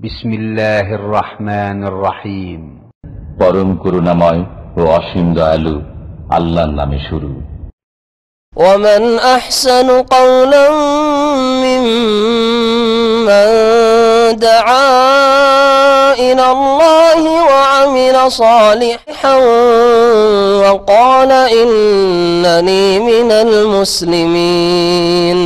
বিসমিল্লাহির রহমানির রহিম। পরম করুণাময় ও অসীম দয়ালু আল্লাহর নামে শুরু। ومن أحسن قولا ممن دعا إلى الله وعمل صالحا وقال إنني من المسلمين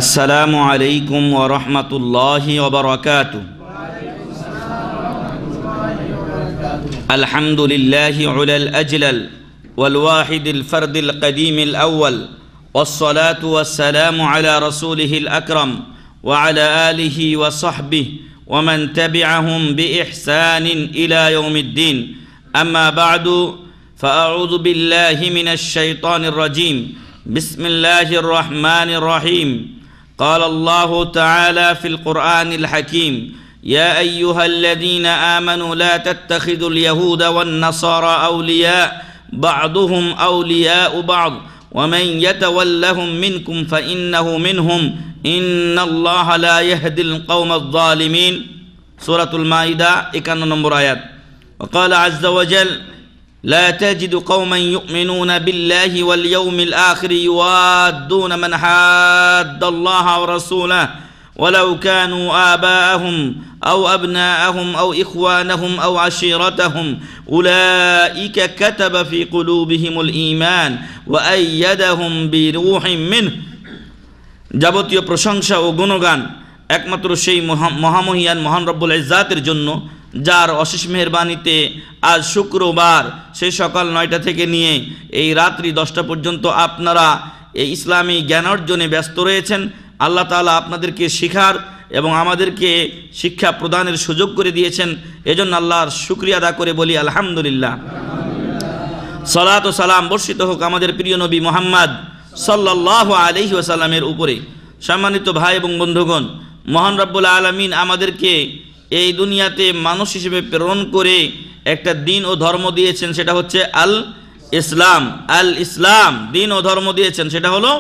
আসসালামু আলাইকুম ওয়া রাহমাতুল্লাহি ওয়া বারাকাতুহু। আলহামদুলিল্লাহি উলাল আজলাল ওয়াল ওয়াহিদিল ফারদিল কাদীমিল আউয়াল ওয়াসসালাতু ওয়াসসালামু আলা রাসূলিহিল আকরাম ওয়া আলা আলিহি ওয়া সাহবিহি ওয়া মান তাবি'আহুম বিইহসানিন ইলা ইয়াউমিদ্দিন। আম্মা বা'দু ফাআউযু বিল্লাহি মিনাশ শাইতানির রাজীম। বিসমিল্লাহির রহমানির রহিম। قال الله تعالى في القرآن الحكيم: يا أيها الذين آمنوا لا تتخذوا اليهود والنصارى أولياء بعضهم أولياء بعض ومن يتولهم منكم فإنه منهم إن الله لا يهدي القوم الظالمين. سورة المائدة 51 নম্বর আয়াত। وقال عز وجل: لا تجد قوما يؤمنون بالله واليوم الآخر يوادون من حاد الله ورسوله ولو كانوا آباءهم أو أبناءهم أو إخوانهم أو عشيرتهم أولئك كتب في قلوبهم الإيمان وأيدهم بروح منه. যাবতীয় প্রশংসা ও গুণগান একমাত্র সেই মহামহিয়ান মহান রব্বুল ইজ্জাতের জন্য, যার অশেষ মেহেরবানিতে আজ শুক্রবার সেই সকাল 9টা থেকে নিয়ে এই রাত্রি 10টা পর্যন্ত আপনারা এই ইসলামী জ্ঞান অর্জনে ব্যস্ত রয়েছেন। আল্লাহ তাআলা আপনাদেরকে শিখার এবং আমাদেরকে শিক্ষা প্রদানের সুযোগ করে দিয়েছেন। এজন্য আল্লাহর শুকরিয়া আদা করে বলি আলহামদুলিল্লাহ। সালাত ও সালাম বর্ষিত হোক আমাদের প্রিয় নবী মুহাম্মদ সাল্লাল্লাহু আলাইহি ওয়াসাল্লামের উপরে। সম্মানিত ভাই এবং বন্ধুগণ, মহান রব্বুল আলামিন আমাদেরকে এই দুনিয়াতে মানুষ হিসেবে প্রেরণ করে একটা দিন ও ধর্ম দিয়েছেন, সেটা হচ্ছে আল ইসলাম। আল ইসলাম দিন ও ধর্ম দিয়েছেন, সেটা হলো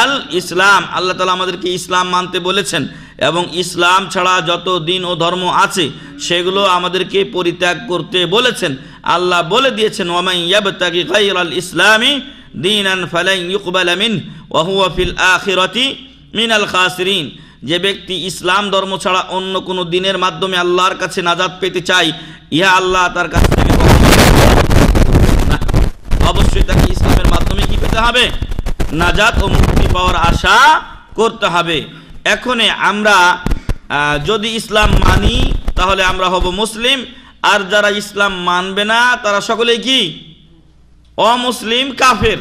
আল ইসলাম। আল্লাহ তাআলা আমাদেরকে ইসলাম মানতে বলেছেন এবং ইসলাম ছাড়া যত দিন ও ধর্ম আছে সেগুলো আমাদেরকে পরিত্যাগ করতে বলেছেন। আল্লাহ বলে দিয়েছেন: ওয়ামান ইয়াবতাগি গায়রাল ইসলামি দীনান ফালান ইউকবালা মিনহু ওয়া হুয়া ফিল আখিরাতি মিনাল খাসিরিন। যে ব্যক্তি ইসলাম ধর্ম ছাড়া অন্য কোনো দিনের মাধ্যমে আল্লাহর কাছে নাজাত পেতে চায়, ইহা আল্লাহ তার কাছ থেকে অবশ্যই তাকে ইসলামের মাধ্যমে কি পেতে হবে? নাজাত ও মুক্তি পাওয়ার আশা করতে হবে। এখন আমরা যদি ইসলাম মানি তাহলে আমরা হব মুসলিম, আর যারা ইসলাম মানবে না তারা সকলেই কি? অমুসলিম, কাফের।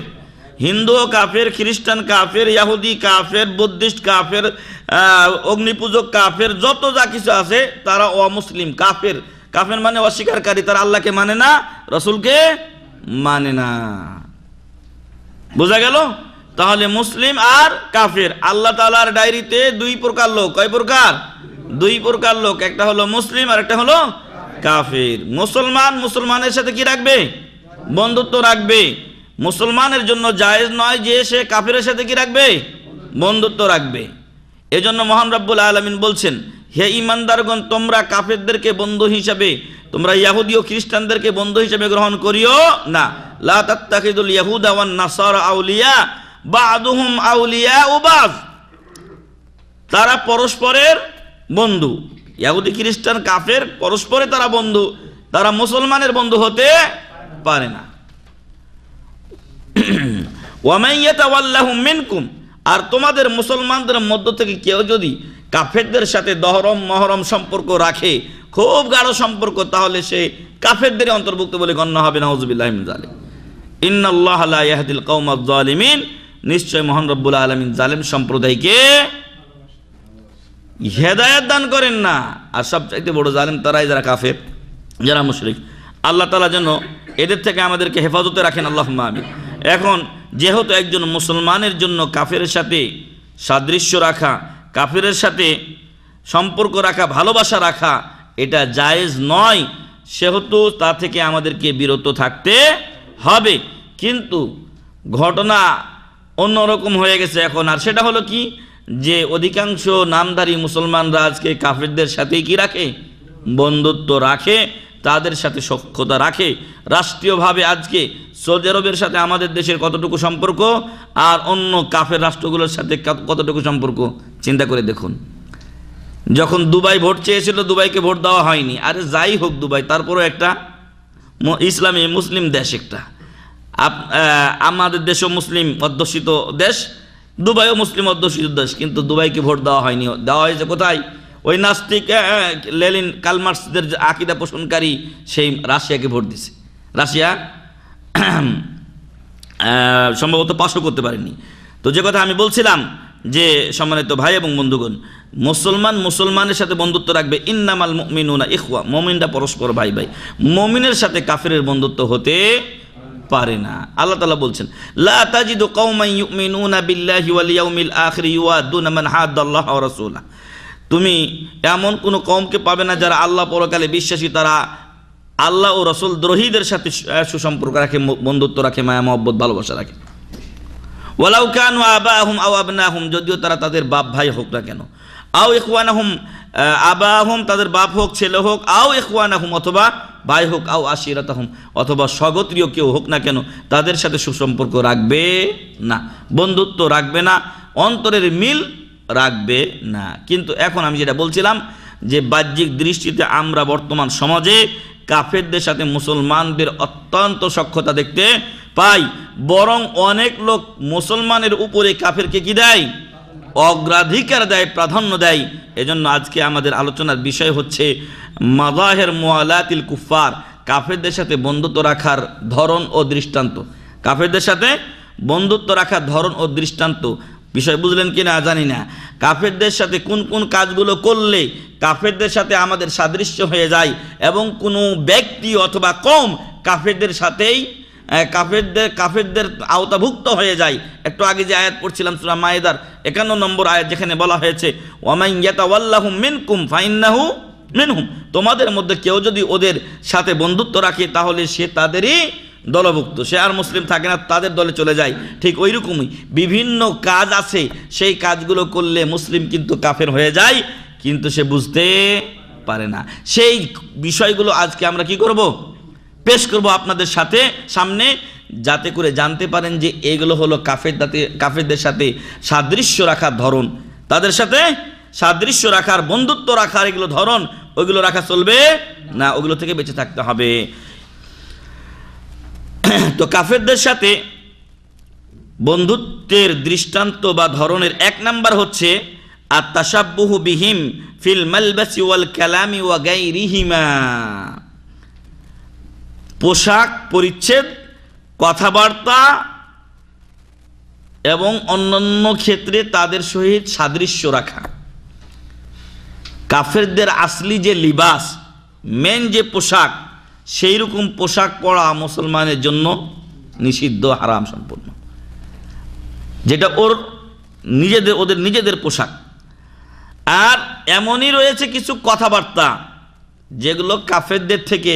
হিন্দু কাফের, খ্রিস্টান কাফের, ইহুদি কাফের, বুদ্ধিস্ট কাফের, অগ্নিপূজক কাফের, যত যা কিছু আছে তারা অমুসলিম, কাফের। কাফের মানে অস্বীকারী, তারা আল্লাহকে মানে না, রসুলকে মানে না। বোঝা গেল? তাহলে মুসলিম আর কাফের। আল্লাহ তাআলার ডায়েরিতে দুই প্রকার লোক। কয় প্রকার? দুই প্রকার লোক। একটা হলো মুসলিম আর একটা হলো কাফের। মুসলমান মুসলমানের সাথে কি রাখবে? বন্ধুত্ব রাখবে। মুসলমানের জন্য জায়েজ নয় যে সে কাফেরের সাথে কি রাখবে? বন্ধুত্ব রাখবে। এজন্য মহান রব্বুল আলামিন বলছেন: হে ঈমানদারগণ, তোমরা কাফেরদেরকে বন্ধু হিসাবে, তোমরা ইহুদি ও খ্রিস্টানদেরকে বন্ধু হিসাবে গ্রহণ করিও না। লা তাত্তাখিদুল ইয়াহুদা ওয়ান নাসারা আউলিয়া বা'দুহুম আউলিয়াউ বা'দ। তারা পরস্পরের বন্ধু। ইহুদি খ্রিস্টান কাফের পরস্পরে তারা বন্ধু, তারা মুসলমানের বন্ধু হতে পারে না। ওয়ামান ইয়াতাওয়াল্লাহুম মিনকুম, আর তোমাদের মুসলমানদের মধ্য থেকে কেউ যদি কাফেরদের সাথে দহরম মহরম সম্পর্ক রাখে, খুব গাঢ় সম্পর্ক, তাহলে সে কাফেরদের অন্তর্ভুক্ত বলে গণ্য হবে। নাউযুবিল্লাহি মিন যালিক। ইন্নাল্লাহা লা ইয়াহদিল কওমাজ যালিমিন। নিশ্চয় মহান রব্বুল আলামিন জালেম সম্প্রদায়কে হেদায়েত দান করেন না। আর সবচাইতে বড় জালেম তারাই যারা কাফের, যারা মুশরিক। আল্লাহ তাআলা যেন এদের থেকে আমাদেরকে হেফাজতে রাখেন, আল্লাহুম্মা আমিন। এখন যেহেতু একজন মুসলমানের জন্য কাফেরের সাথে সাদৃশ্য রাখা, কাফেরের সাথে সম্পর্ক রাখা, ভালোবাসা রাখা এটা জায়েজ নয়, সেহেতু তা থেকে আমাদেরকে বিরত থাকতে হবে। কিন্তু ঘটনা অন্যরকম হয়ে গেছে এখন, আর সেটা হলো কি, যে অধিকাংশ নামধারী মুসলমানরা আজকে কাফেরদের সাথেই কি রাখে, বন্ধুত্ব রাখে, তাদের সাথে সখ্যতা রাখে। রাষ্ট্রীয়ভাবে আজকে সৌদি আরবের সাথে আমাদের দেশের কতটুকু সম্পর্ক, আর অন্য কাফের রাষ্ট্রগুলোর সাথে কতটুকু সম্পর্ক চিন্তা করে দেখুন। যখন দুবাই ভোট চেয়েছিল, দুবাইকে ভোট দেওয়া হয়নি। আরে যাই হোক, দুবাই তারপরও একটা ইসলামী মুসলিম দেশ, একটা আমাদের দেশও মুসলিম অধ্যুষিত দেশ, দুবাইও মুসলিম অধ্যুষিত দেশ, কিন্তু দুবাইকে ভোট দেওয়া হয়নি। দেওয়া হয়েছে কোথায়? ওই নাস্তিক লেনিন কালমার্সদের আকিদা পোষণকারী সেই রাশিয়াকে ভোট দিছে। রাশিয়া সম্ভবত পাশও করতে পারেনি। তো যে কথা আমি বলছিলাম, যে সম্মানিত ভাই এবং বন্ধুগণ, মুসলমানের সাথে বন্ধুত্ব রাখবে। ইন্নামাল মুমিনুনা ইখওয়া, মুমিনরা পরস্পর ভাই ভাই। মুমিনের সাথে কাফিরের বন্ধুত্ব হতে পারে না। আল্লাহ তাআলা বলছেন, লা তাজিদু কওমান ইউমিনুনা বিল্লাহি ওয়াল ইয়াউমিল আখির ইউআদুনা মান হাদাল্লাহ ওয়া রাসূলা। তুমি এমন কোনো কওমকে পাবে না যারা আল্লাহ পরকালে বিশ্বাসী, তারা আল্লাহ ও রাসূল দ্রোহীদের সাথে সুসম্পর্ক রাখে, বন্ধুত্ব রাখে, মায়া মহব্বত ভালোবাসা রাখে। ওয়ালাউ কানু আবাহুম আও আবনাহুম, যদিও তারা তাদের বাপ ভাই হোক না কেন। আও ইখওয়ানাহুম, আবাহুম তাদের বাপ হোক, ছেলে হোক। আও ইখওয়ানাহুম, অথবা ভাই হোক। আও আশিরাতাহুম, অথবা স্বগোত্রীয় কেউ হোক না কেন, তাদের সাথে সুসম্পর্ক রাখবে না, বন্ধুত্ব রাখবে না, অন্তরের মিল রাখবে না। কিন্তু এখন আমি যেটা বলছিলাম, যে বাহ্যিক দৃষ্টিতে আমরা বর্তমান সমাজে কাফেরদের সাথে মুসলমানদের অত্যন্ত সখ্যতা দেখতে পাই, বরং অনেক লোক মুসলমানের উপরে কাফেরকে কি দেয়, অগ্রাধিকার দেয়, প্রাধান্য দেয়। এজন্য আজকে আমাদের আলোচনার বিষয় হচ্ছে মাযাহির মুওয়ালাতিল কুফফার, কাফেরদের সাথে বন্ধুত্ব রাখার ধরন ও দৃষ্টান্ত। কাফেরদের সাথে বন্ধুত্ব রাখার ধরন ও দৃষ্টান্ত বিষয় বুঝলেন কি না জানি না। কাফেরদের সাথে কোন কোন কাজগুলো করলে কাফেরদের সাথে আমাদের সাদৃশ্য হয়ে যায়, এবং কোনো ব্যক্তি অথবা কওম কাফেরদের সাথেই কাফেরদের আওতাভুক্ত হয়ে যায়। একটু আগে যে আয়াত পড়ছিলাম সূরা মায়েদার 51 নম্বর আয়াত, যেখানে বলা হয়েছে ওয়ামান ইয়াতাওয়াল্লাহুম মিনকুম ফাইন্নাহু মিনহুম, তোমাদের মধ্যে কেউ যদি ওদের সাথে বন্ধুত্ব রাখে তাহলে সে তাদেরই দলভুক্ত, সে আর মুসলিম থাকে না, তাদের দলে চলে যায়। ঠিক ওই রকমই বিভিন্ন কাজ আছে, সেই কাজগুলো করলে মুসলিম কিন্তু কাফের হয়ে যায়, কিন্তু সে বুঝতে পারে না। সেই বিষয়গুলো আজকে আমরা কি করব, পেশ করব আপনাদের সামনে, যাতে করে জানতে পারেন যে এগুলো হলো কাফেরদের সাথে সাদৃশ্য রাখার ধরন, তাদের সাথে সাদৃশ্য রাখার, বন্ধুত্ব রাখার এগুলো ধরন, ওইগুলো রাখা চলবে না, ওগুলো থেকে বেঁচে থাকতে হবে। তো কাফেরদের সাথে বন্ধুত্বের দৃষ্টান্ত বা ধরনের এক নাম্বার হচ্ছে আত-তাশাব্বুহু বিহিম ফিল মালবাসি ওয়াল কালামি ওয়া গায়রিহিমা, পোশাক পরিচ্ছদ, কথাবার্তা এবং অন্যান্য ক্ষেত্রে তাদের সহিত সাদৃশ্য রাখা। কাফেরদের আসলি যে লিবাস, মেন যে পোশাক, সেই রকম পোশাক পরা মুসলমানের জন্য নিষিদ্ধ, হারাম সম্পূর্ণ, যেটা ওদের নিজেদের পোশাক। আর এমনই রয়েছে কিছু কথাবার্তা যেগুলো কাফেরদের থেকে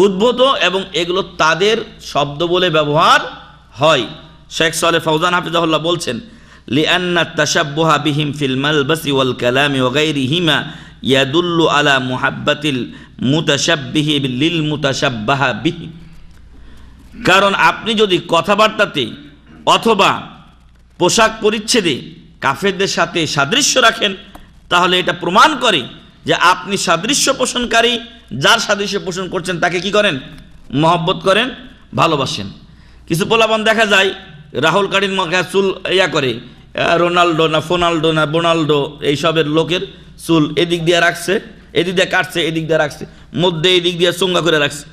উদ্ভূত, এবং এগুলো তাদের শব্দ বলে ব্যবহার হয়। শেখ সালেহ ফাউজান হাফিজাহুল্লাহ বলছেন, লিআন্না তাশাব্বুহা বিহিম ফিল মালবাসি ওয়াল কালামি ওয়া গায়রিহিমা ইয়াদুল্লু আলা মুহাব্বাতিল মুতাশাব্বিহি লিল মুতাশাব্বাহা বিহি। কারণ আপনি যদি কথাবার্তাতে অথবা পোশাক পরিচ্ছেদে কাফেরদের সাথে সাদৃশ্য রাখেন, তাহলে এটা প্রমাণ করে যে আপনি সাদৃশ্য পোষণকারী, যার সাদৃশ্য পোষণ করছেন তাকে কি করেন, মহব্বত করেন, ভালোবাসেন। কিছু পোলাপান দেখা যায় রাহুল কাড়ির মাথায় চুল করে, রোনাল্ডো না ফোনাল্ডো না বোনাল্ডো এইসবের লোকের চুল এদিক দিয়ে রাখছে, এদিক দিয়ে কাটছে, এদিক দিয়ে রাখছে, মধ্যে এদিক দিয়ে চোঙ্গা করে রাখছে।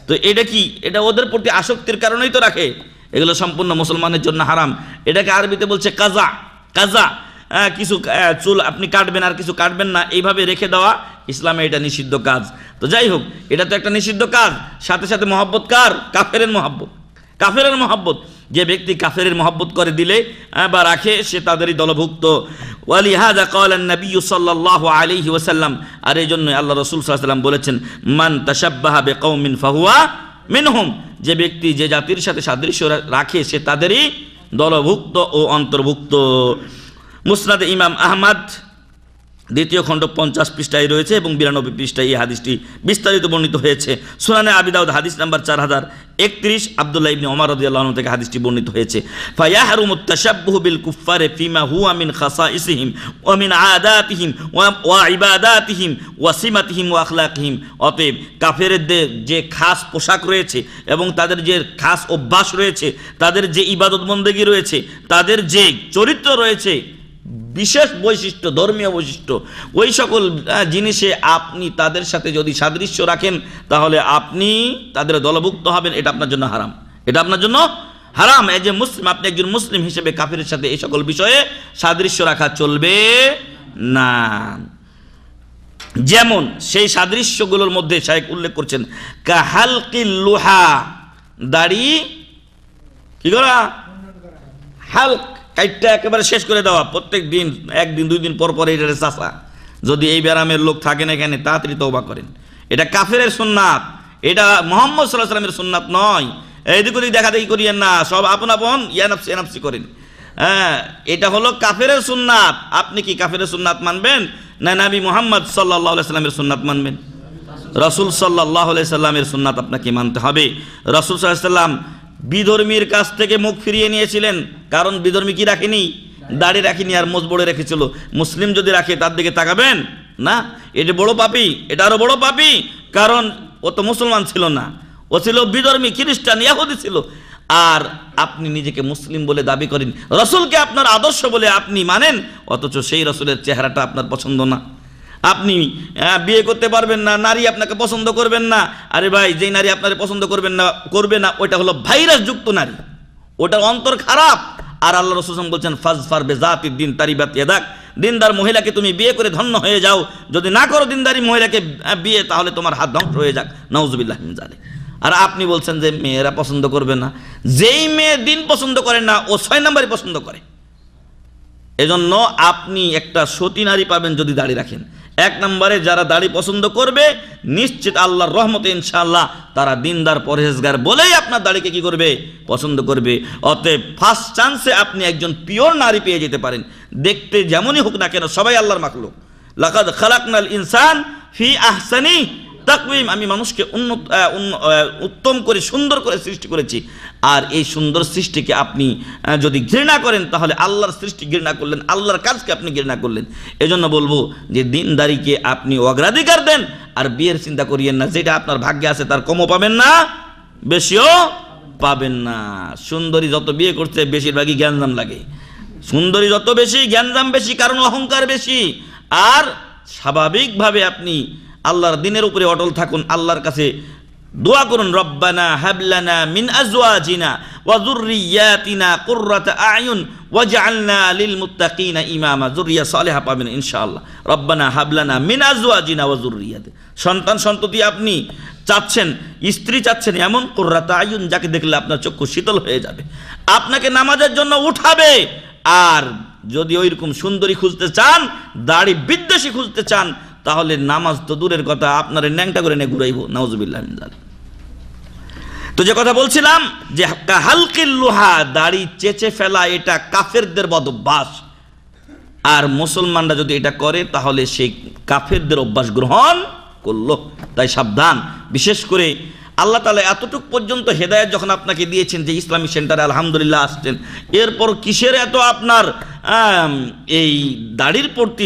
তো এটা কি, এটা ওদের প্রতি আসক্তির কারণেই তো রাখে। এগুলো সম্পূর্ণ মুসলমানের জন্য হারাম। এটাকে আরবিতে বলছে কাজা। কাজা কিছু চুল আপনি কাটবেন আর কিছু কাটবেন না, এইভাবে রেখে দেওয়া ইসলামে এটা নিষিদ্ধ কাজ। তো যাই হোক, এটা তো একটা নিষিদ্ধ কাজ, সাথে সাথে মহব্বত কার, কাফেরের মহব্বত, কাফেরের মহব্বত। যে ব্যক্তি কাফেরের মহব্বত করে দিলে বা রাখে সে তাদেরই দলভুক্ত। ওয়ালিহাযা ক্বালা নবী সাল্লাল্লাহু আলাইহি ওয়াসাল্লাম, আর এই জন্য আল্লাহ রাসূল সাল্লাল্লাহু আলাইহি ওয়াসাল্লাম বলেছেন, মান তাশাব্বাহা বিকওমিন ফাহুয়া মিনহুম, যে ব্যক্তি যে জাতির সাথে সাদৃশ্য রাখে সে তাদেরই দলভুক্ত ও অন্তর্ভুক্ত। মুসনাদে ইমাম আহমদ দ্বিতীয় খণ্ড 50 পৃষ্ঠায় রয়েছে এবং 92 পৃষ্ঠায় এই হাদিসটি বিস্তারিত বর্ণিত হয়েছে। সুনানে আবি দাউদ হাদিস নাম্বার 4031 আব্দুল্লাহ ইবনে ওমর রাদিয়াল্লাহু আনহু থেকে হাদিসটি বর্ণিত হয়েছে। ফায়াহরুমুত তাশাব্বুহু বিল কুফফারি ফিমা হুয়া মিন খাসাইসিহিম ওয়া মিন আদাতিহিম ওয়া ইবাদাতিহিম ওয়া সিমাতিহিম ওয়া আখলাকিহিম, অতএব কাফেরদের যে খাস পোশাক রয়েছে এবং তাদের যে খাস অভ্যাস রয়েছে, তাদের যে ইবাদত বন্দেগী রয়েছে, তাদের যে চরিত্র রয়েছে, বিশেষ বৈশিষ্ট্য, ধর্মীয় বৈশিষ্ট্য, ওই সকল জিনিসে আপনি তাদের সাথে যদি সাদৃশ্য রাখেন তাহলে আপনি তাদের দলভুক্ত হবেন। এটা আপনার জন্য হারাম, এটা আপনার জন্য হারাম। এই যে মুসলিম, আপনি একজন মুসলিম হিসেবে কাফিরের সাথে এই সকল বিষয়ে সাদৃশ্য রাখা চলবে না। যেমন সেই সাদৃশ্যগুলোর মধ্যে শায়েখ উল্লেখ করছেন, কাহালকিল লুহা, দাড়ি কি করা, হালক কাইটটা একেবারে শেষ করে দেওয়া, প্রত্যেক দিন একদিন 2 দিন পর পর এটা চাষা। যদি এই ব্যারামের লোক থাকেন এখানে তাড়াতাড়ি তওবা করেন, এটা কাফেরের সুন্নাত, এটা মুহাম্মদ সাল্লাল্লাহু আলাইহি ওয়াসাল্লামের সুন্নাত নয়। এইদিক ওদিক দেখাদেখি করিয়েন না, সব আপন আপন ইয়ানাফসি ইয়ানাফসি করেন। হ্যাঁ, এটা হলো কাফেরের সুন্নাত। আপনি কি কাফেরের সুন্নাত মানবেন না নবী মুহাম্মদ সাল্লাল্লাহু আলাইহি ওয়াসাল্লামের সুন্নাত মানবেন? রাসূল সাল্লাল্লাহু আলাইহি ওয়াসাল্লামের সুন্নাত আপনাকে মানতে হবে। রাসূল সাল্লাল্লাহু আলাইহি ওয়াসাল্লাম বিধর্মীর কাছ থেকে মুখ ফিরিয়ে নিয়েছিলেন, কারণ বিধর্মী কি রাখেনি, দাড়ি রাখেনি আর মোজবড়ে রেখেছিল। মুসলিম যদি রাখে তার দিকে তাকাবেন না, এটা বড় পাপী, এটা আরো বড় পাপী, কারণ ও তো মুসলমান ছিল না, ও ছিল বিধর্মী, খ্রিস্টান, ইহুদি ছিল। আর আপনি নিজেকে মুসলিম বলে দাবি করেন, রাসূলকে আপনার আদর্শ বলে আপনি মানেন, অথচ সেই রাসূলের চেহারাটা আপনার পছন্দ না। আপনি বিয়ে করতে পারবেন না, নারী আপনাকে পছন্দ করবেন না। আরে ভাই, যেই নারী আপনাকে পছন্দ করবে না ওইটা হলো ভাইরাস যুক্ত নারী, ওটার অন্তর খারাপ। আর আল্লাহ রাসূল বলছেন, ফাজফার বিযাতিদ দিন তারিবাত ইয়াদাক, দিনদার মহিলাকে তুমি বিয়ে করে ধন্য হয়ে যাও, যদি না করো দিনদারি মহিলাকে বিয়ে তাহলে তোমার হাত ধ্বংস হয়ে যাক, নাউযুবিল্লাহি মিন যালিক। আর আপনি বলছেন যে মেয়েরা পছন্দ করবে না, যেই মেয়ে দিন পছন্দ করে না ও 6 নম্বরই পছন্দ করে। এজন্য আপনি একটা সতী নারী পাবেন যদি দাড়ি রাখেন। 1 নম্বরে যারা দাড়ি পছন্দ করবে, নিশ্চিত আল্লাহর রহমতে ইনশাআল্লাহ তারা দিনদার পরহেজগার বলেই আপনার দাড়িকে কি করবে, পছন্দ করবে। অতএব ফার্স্ট চান্সে আপনি একজন পিওর নারী পেয়ে যেতে পারেন, দেখতে যেমনই হোক না কেন, সবাই আল্লাহর মাখলুক। লাকাদ খালাকনাল ইনসান ফি আহসানি তাকওয়িম, আমি মানুষকে উত্তম করে সুন্দর করে সৃষ্টি করেছি। আর এই সুন্দর সৃষ্টিকে আপনি যদি ঘৃণা করেন তাহলে আল্লাহর সৃষ্টি ঘৃণা করলেন, আল্লাহর কাজকে আপনি ঘৃণা করলেন। এজন্য বলবো যে দিনদারিকে আপনি অগ্রাধিকার দেন, আর বিয়ের চিন্তা করিয়েন না। যেটা আপনার ভাগ্যে আছে তার কমও পাবেন না, বেশিও পাবেন না। সুন্দরী যত বিয়ে করতে বেশিরভাগই জ্ঞানজাম লাগে, সুন্দরী যত বেশি জ্ঞানজাম বেশি, কারণ অহংকার বেশি। আর স্বাভাবিকভাবে আপনি আল্লাহর দিনের উপরে অটল থাকুন, আল্লাহর কাছে দোয়া করুন, রব্বানা হাবলানা মিন আজওয়াজিনা ওয়া যুররিয়াতিনা কুররাতা আয়ুন ওয়াজআলনা লিল মুত্তাকিনা ইমামা। যুররিয়া সালেহা পাবেন ইনশাআল্লাহ। রব্বানা হাবলানা মিন আজওয়াজিনা ওয়া যুররিয়াতি, সন্তান সন্ততি আপনি চাচ্ছেন, স্ত্রী চাচ্ছেন এমন কুররাতা আয়ুন যাকে দেখলে আপনার চক্ষু শীতল হয়ে যাবে, আপনাকে নামাজের জন্য উঠাবে। আর যদি ওইরকম সুন্দরী খুঁজতে চান, দাড়ি বিদ্বেষী খুঁজতে চান, তাহলে নামাজ তো দূরের কথা, আপনার ন্যাংটা করে নিয়ে ঘুরাইব, নাউযুবিল্লাহি মিন যালিক। তো যে কথা বলছিলাম যে হালকিল লুহা, দাড়ি চেঁচে ফেলা, এটা কাফেরদের বদ অভ্যাস। আর মুসলমানরা যদি এটা করে তাহলে সেই কাফেরদের অভ্যাস গ্রহণ করলো। তাই সাবধান। বিশেষ করে আল্লাহ তাআলা এতটুকু পর্যন্ত হেদায়েত যখন আপনাকে দিয়েছেন যে ইসলামী সেন্টারে আলহামদুলিল্লাহ আসছেন, এরপর কিসের এত আপনার এই দাড়ির প্রতি